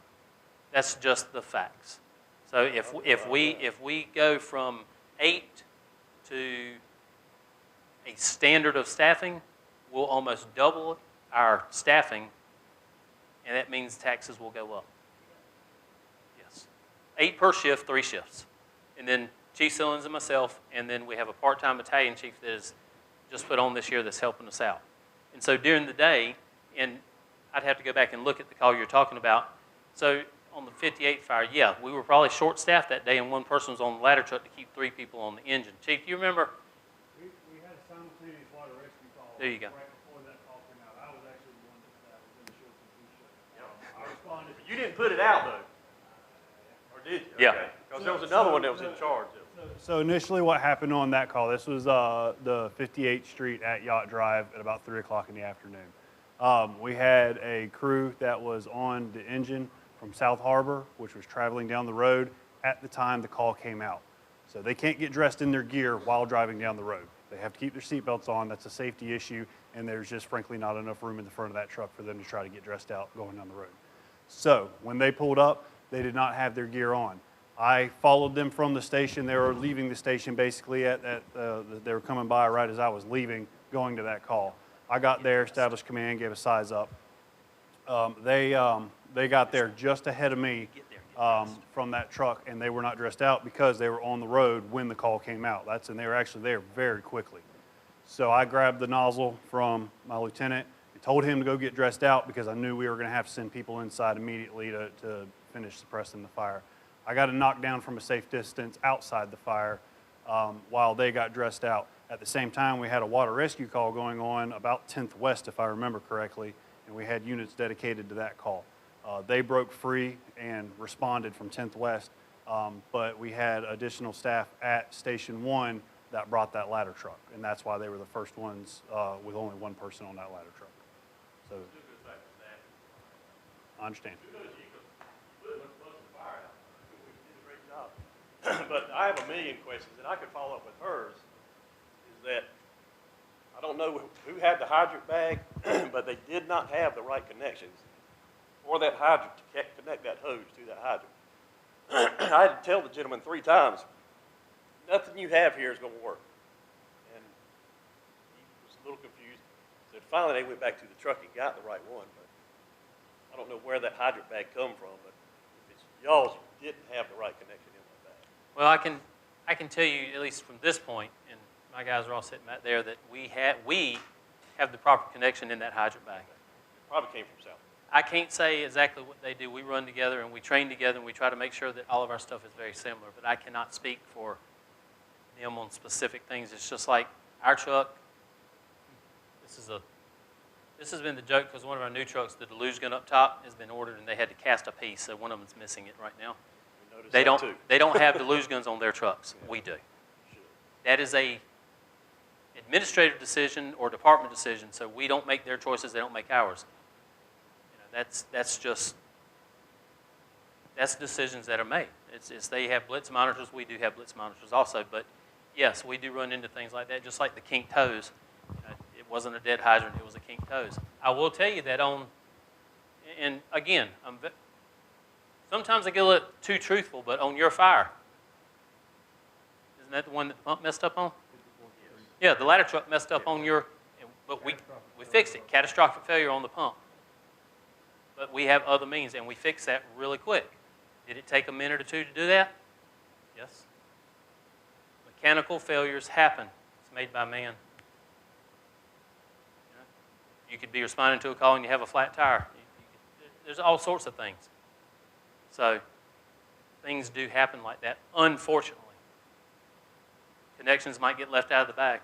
That's just the facts. So if we go from 8 to a standard of staffing, we'll almost double our staffing, and that means taxes will go up. Yes. 8 per shift, 3 shifts. And then Chief Sillins and myself, and then we have a part-time battalion chief that is just put on this year that's helping us out. And so during the day, and I'd have to go back and look at the call you're talking about. So on the 58th fire, yeah, we were probably short-staffed that day, and one person was on the ladder truck to keep 3 people on the engine. Chief, you remember? We had a simultaneous water rescue call. There you go. Right before that call came out. I was actually the one that was in the short and I responded. You didn't put it out, though. Or did you? Yeah. Because there was another one that was in charge. So initially what happened on that call, this was the 58th Street at Yacht Drive at about 3 o'clock in the afternoon. We had a crew that was on the engine from South Harbor, which was traveling down the road at the time the call came out. So they can't get dressed in their gear while driving down the road. They have to keep their seatbelts on. That's a safety issue, and there's just frankly not enough room in the front of that truck for them to try to get dressed out going down the road. So when they pulled up, they did not have their gear on. I followed them from the station. They were leaving the station basically they were coming by right as I was leaving, going to that call. I got there, established command, gave a size up. They got there just ahead of me from that truck, and they were not dressed out because they were on the road when the call came out. And they were actually there very quickly. So I grabbed the nozzle from my lieutenant and told him to go get dressed out because I knew we were going to have to send people inside immediately to finish suppressing the fire. I got it knocked down from a safe distance outside the fire while they got dressed out. At the same time, we had a water rescue call going on about 10th West, if I remember correctly, and we had units dedicated to that call. They broke free and responded from 10th West, but we had additional staff at Station 1 that brought that ladder truck, and that's why they were the first ones with only one person on that ladder truck. So, I understand. But I have a million questions, and I could follow up with hers, is that I don't know who had the hydrant bag, but they did not have the right connections for that hydrant to connect that hose to that hydrant. I had to tell the gentleman 3 times, nothing you have here is going to work. And he was a little confused. So finally they went back to the truck and got the right one, but I don't know where that hydrant bag come from, but if it's y'all's, you didn't have the right connection in that bag. Well, I can tell you, at least from this point, and my guys are all sitting back there, that we have the proper connection in that hydrant bag. It probably came from South. I can't say exactly what they do. We run together and we train together and we try to make sure that all of our stuff is very similar, but I cannot speak for them on specific things. It's just like our truck, this has been the joke because one of our new trucks, the deluge gun up top, has been ordered and they had to cast a piece, so one of them's missing it right now. They don't have deluge guns on their trucks. We do. That is a administrative decision or department decision, so we don't make their choices, they don't make ours. You know, that's decisions that are made. It's they have blitz monitors, we do have blitz monitors also, but yes, we do run into things like that, just like the kinked hose. It wasn't a dead hydrant, it was a kinked hose. I will tell you that and again, sometimes I get a little too truthful, but on your fire, isn't that the one that the pump messed up on? Yeah, the ladder truck messed up on but we fixed it, catastrophic failure on the pump. But we have other means, and we fixed that really quick. Did it take a minute or 2 to do that? Yes. Mechanical failures happen. It's made by man. You could be responding to a call and you have a flat tire. There's all sorts of things. So things do happen like that, unfortunately. Connections might get left out of the bag.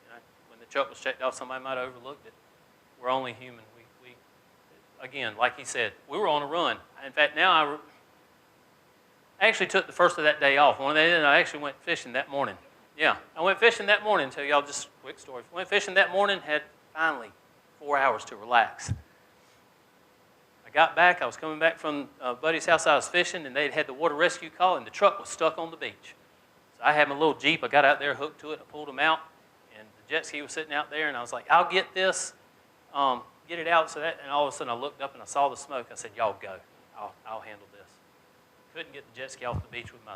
You know, when the truck was checked off, somebody might have overlooked it. We're only human. Again, like he said, we were on a run. In fact, now I actually took the first of that day off. One day, I actually went fishing that morning. Yeah, I went fishing that morning. Tell y'all just a quick story. Went fishing that morning, had finally 4 hours to relax. I got back. I was coming back from a buddy's house. I was fishing, and they'd had the water rescue call, and the truck was stuck on the beach. So I had my little Jeep. I got out there, hooked to it, I pulled them out, and the jet ski was sitting out there, and I was like, I'll get this. Get it out, and all of a sudden I looked up and I saw the smoke. I said, y'all go. I'll handle this. couldn't get the jet ski off the beach with my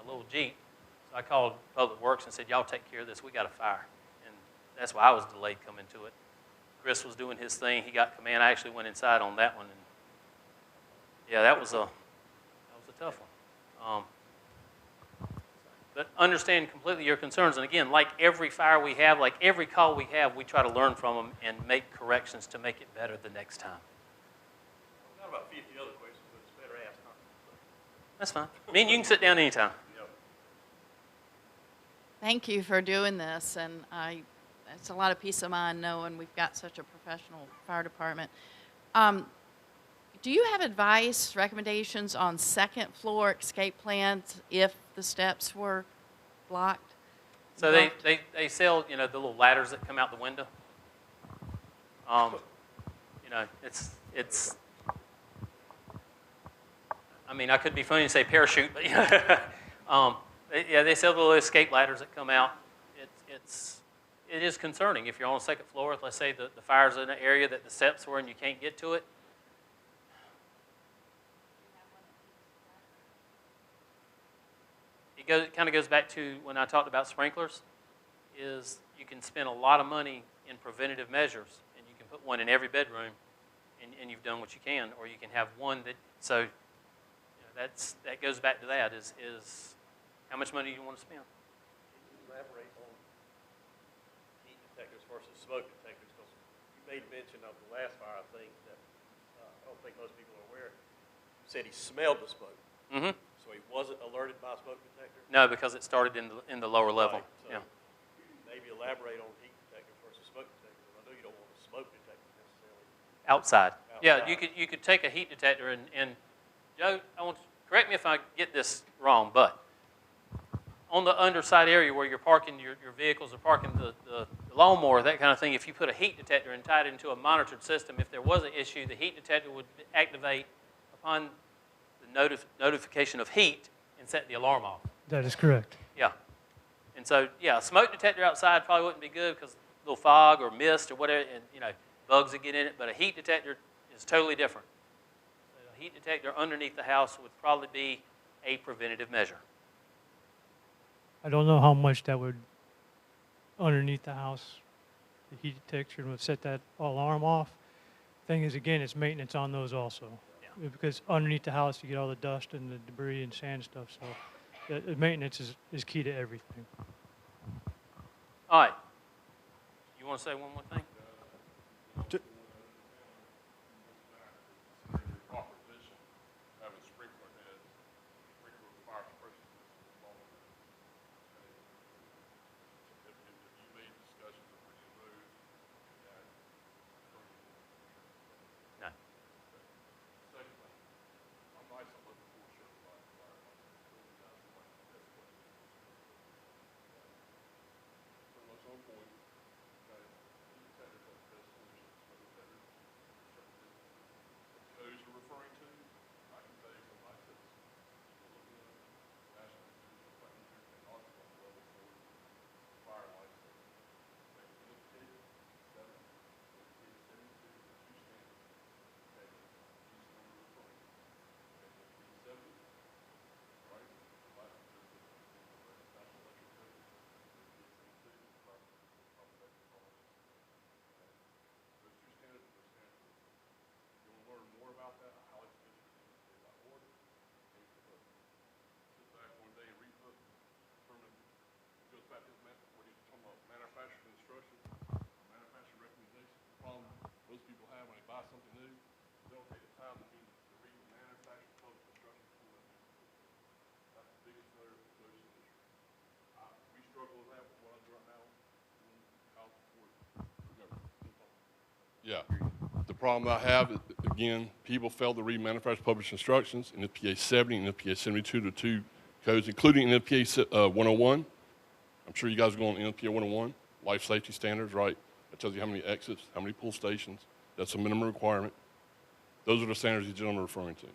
little Jeep. So I called Public Works and said, y'all take care of this. We got a fire. And that's why I was delayed coming to it. Chris was doing his thing. He got command. I actually went inside on that one. And yeah, that was a tough one. But understand completely your concerns. And again, like every fire we have, like every call we have, we try to learn from them and make corrections to make it better the next time. I've got about 50 other questions, but it's better asked, huh? That's fine. Me and you can sit down anytime. Yep. Thank you for doing this, and it's a lot of peace of mind knowing we've got such a professional fire department. Do you have advice, recommendations on second floor escape plans if the steps were blocked? So they sell, the little ladders that come out the window. It's. I mean, I could be funny and say parachute, but they sell the little escape ladders that come out. It is concerning if you're on the second floor. Let's say the fire's in an area that the steps were and you can't get to it. It kind of goes back to when I talked about sprinklers, is you can spend a lot of money in preventative measures, and you can put one in every bedroom, and you've done what you can, or you can have one that, so that goes back to that, is how much money do you want to spend? Can you elaborate on heat detectors versus smoke detectors? Because you made mention of the last fire, I think, that I don't think most people are aware. You said he smelled the smoke. Mm-hmm. So he wasn't alerted by a smoke detector? No, because it started in the lower level. Right, so maybe elaborate on heat detectors versus smoke detectors. I know you don't want a smoke detector necessarily. Outside. Yeah, you could take a heat detector and Joe, correct me if I get this wrong, but on the underside area where you're parking your vehicles or parking the lawnmower, that kind of thing, if you put a heat detector and tied it into a monitored system, if there was an issue, the heat detector would activate upon the notification of heat and set the alarm off. That is correct. Yeah. And so, a smoke detector outside probably wouldn't be good because a little fog or mist or whatever, and bugs would get in it, but a heat detector is totally different. So a heat detector underneath the house would probably be a preventative measure. I don't know how much that would, underneath the house, the heat detector would set that alarm off. Thing is, again, it's maintenance on those also. Yeah. Because underneath the house, you get all the dust and the debris and sand stuff, so the maintenance is key to everything. All right. You want to say one more thing? Having sprinkler heads, sprinkler fire suppression systems. If you made discussions of bringing those, No. Secondly, I'm nice on looking for certified fire license. Pretty much on point. Heat detectors have the best solutions, smoke detectors, codes you're referring to, I can tell you from my citizens. Looking at National Institute of Technology on the level 4 fire license. They NFPA 7, NFPA 72, two standards. Okay, these are what we're referring to. Okay, NFPA 70, right? The National Electric Code, NFPA 72, those two standards are the standards. If you want to learn more about that, I highly suggest you read NFPA.org. Sit back one day and read the book. It goes back to what you're talking about, manufacturing instructions, manufacturing recommendations. The problem most people have when they buy something new, they don't take the time to read the manufacturer public instructions for that new product. That's the biggest failure of the most industry. We struggle with that with what I do right now. Yeah. The problem I have, is, again, people fail to read manufacturer published instructions, NFPA 70 and NFPA 72, the two codes, including NFPA 101. I'm sure you guys are going on NFPA 101, life safety standards, right? That tells you how many exits, how many pull stations. That's a minimum requirement. Those are the standards these gentlemen are referring to.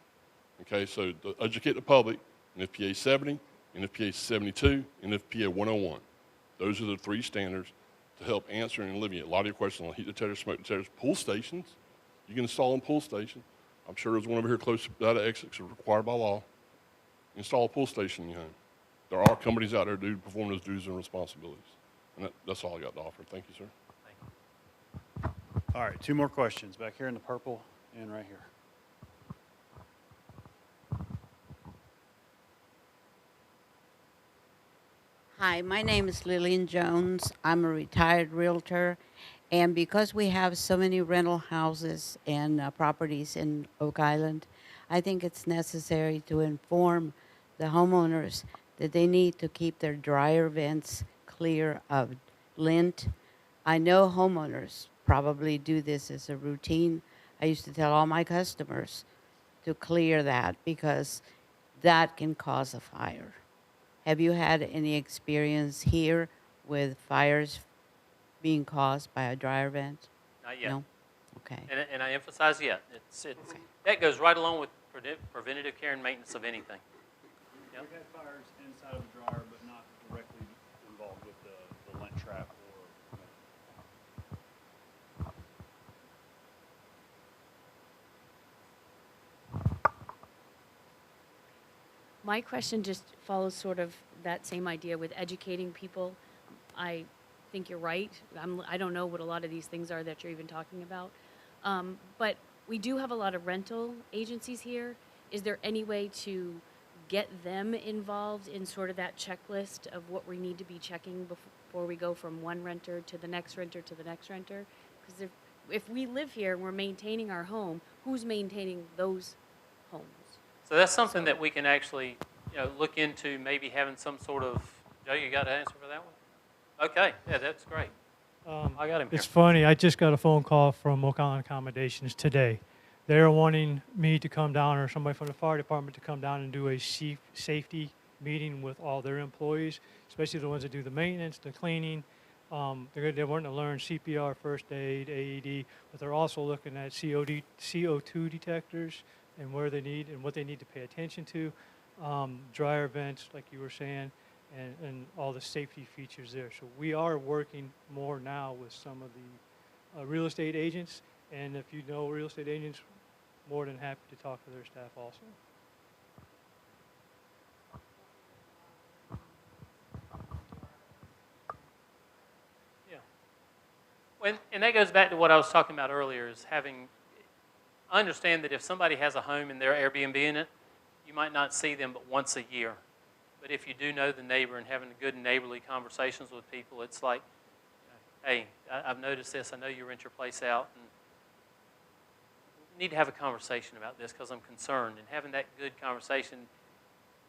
Okay, so to educate the public, NFPA 70, NFPA 72, NFPA 101. Those are the three standards to help answer and alleviate a lot of your questions on heat detectors, smoke detectors, pull stations. You can install them pull station. I'm sure there's one over here close to that exit, required by law. install a pull station in your home. There are companies out there that do perform those duties and responsibilities. And that's all I got to offer. Thank you, sir. Thank you. All right, 2 more questions back here in the purple and right here. Hi, my name is Lillian Jones. I'm a retired realtor. And because we have so many rental houses and properties in Oak Island, I think it's necessary to inform the homeowners that they need to keep their dryer vents clear of lint. I know homeowners probably do this as a routine. I used to tell all my customers to clear that because that can cause a fire. Have you had any experience here with fires being caused by a dryer vent? Not yet. No? Okay. And I emphasize yet. That goes right along with preventative care and maintenance of anything. Yep. We've had fires inside of a dryer, but not directly involved with the lint trap or. My question just follows sort of that same idea with educating people. I think you're right. I don't know what a lot of these things are that you're even talking about. But we do have a lot of rental agencies here. Is there any way to get them involved in sort of that checklist of what we need to be checking before we go from one renter to the next renter to the next renter? Because if we live here and we're maintaining our home, who's maintaining those homes? So that's something that we can actually, look into, maybe having some sort of, Joe, you got an answer for that one? Okay, yeah, that's great. I got him here. It's funny, I just got a phone call from Oak Island Accommodations today. They're wanting me to come down, or somebody from the fire department to come down and do a safety meeting with all their employees, especially the ones that do the maintenance, the cleaning. They want to learn CPR, first aid, AED, but they're also looking at CO2 detectors and where they need and what they need to pay attention to, dryer vents, like you were saying, and all the safety features there. So we are working more now with some of the real estate agents, and if you know real estate agents, more than happy to talk to their staff also. Yeah. And that goes back to what I was talking about earlier, is having, I understand that if somebody has a home and they're Airbnb in it, you might not see them but once a year. But if you do know the neighbor and having good neighborly conversations with people, it's like, hey, I've noticed this. I know you rent your place out, and we need to have a conversation about this because I'm concerned. And having that good conversation,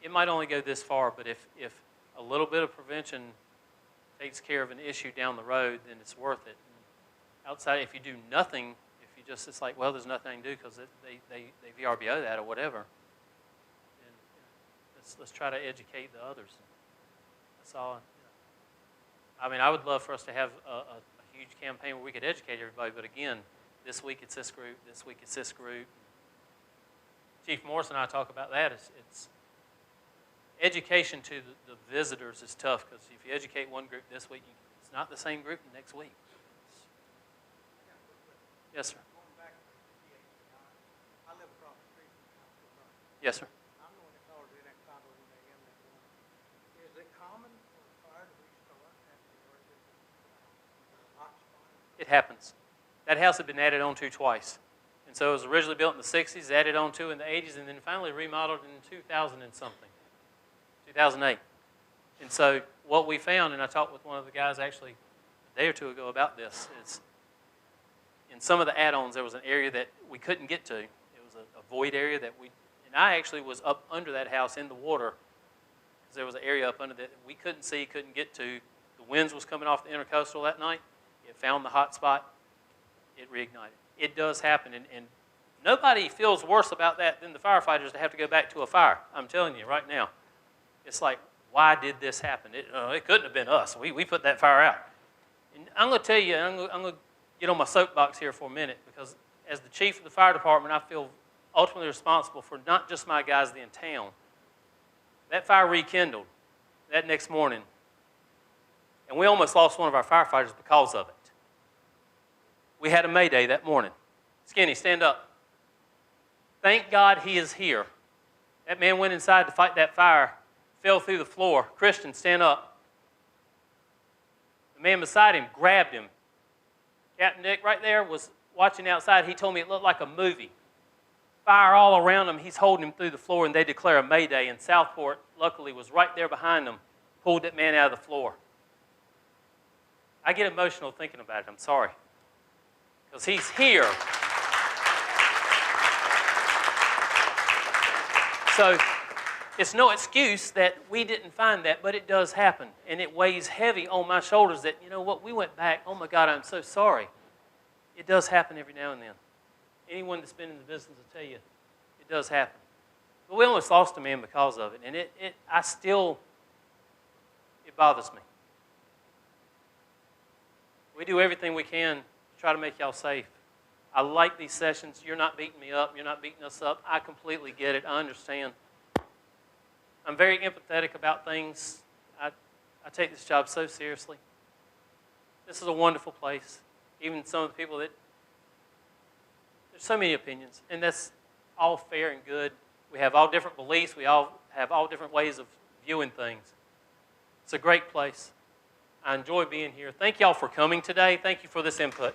it might only go this far, but if a little bit of prevention takes care of an issue down the road, then it's worth it. And outside, if you do nothing, it's like, well, there's nothing I can do because they VRBO that or whatever. And let's try to educate the others. That's all. I mean, I would love for us to have a huge campaign where we could educate everybody, but again, this week it's this group, this week it's this group. Chief Morris and I talk about that. It's education to the visitors is tough because if you educate one group this week, it's not the same group next week. Yes, sir. I live across the street from the house. Yes, sir. I'm the one that called in at 5:11 a.m. that morning. Is it common for a fire to restart after the hot spot? It happens. That house had been added on to twice. And so it was originally built in the 60s, added on to in the 80s, and then finally remodeled in 2000 and something, 2008. And so what we found, and I talked with one of the guys actually a day or two ago about this, is in some of the add-ons there was an area that we couldn't get to. It was a void area and I actually was up under that house in the water because there was an area up under that we couldn't see, couldn't get to. The winds was coming off the intercoastal that night. It found the hot spot. It reignited. It does happen, and nobody feels worse about that than the firefighters to have to go back to a fire. I'm telling you right now. It's like, why did this happen? It couldn't have been us. We put that fire out. And I'm going to tell you, I'm going to get on my soapbox here for a minute because as the chief of the fire department, I feel ultimately responsible for not just my guys in town. That fire rekindled that next morning, and we almost lost one of our firefighters because of it. We had a Mayday that morning. Skinny, stand up. Thank God he is here. That man went inside to fight that fire, fell through the floor. Christian, stand up. The man beside him grabbed him. Captain Dick right there was watching outside. He told me it looked like a movie. Fire all around him. He's holding him through the floor, and they declare a Mayday. And Southport, luckily, was right there behind them, pulled that man out of the floor. I get emotional thinking about it. I'm sorry. Because he's here. So it's no excuse that we didn't find that, but it does happen. And it weighs heavy on my shoulders that, you know what, we went back. Oh, my God, I'm so sorry. It does happen every now and then. Anyone that's been in the business will tell you it does happen. But we almost lost a man because of it. And it bothers me. We do everything we can to try to make y'all safe. I like these sessions. You're not beating me up. You're not beating us up. I completely get it. I understand. I'm very empathetic about things. I take this job so seriously. This is a wonderful place. Even some of the people that, there's so many opinions, and that's all fair and good. We have all different beliefs. We all have all different ways of viewing things. It's a great place. I enjoy being here. Thank y'all for coming today. Thank you for this input.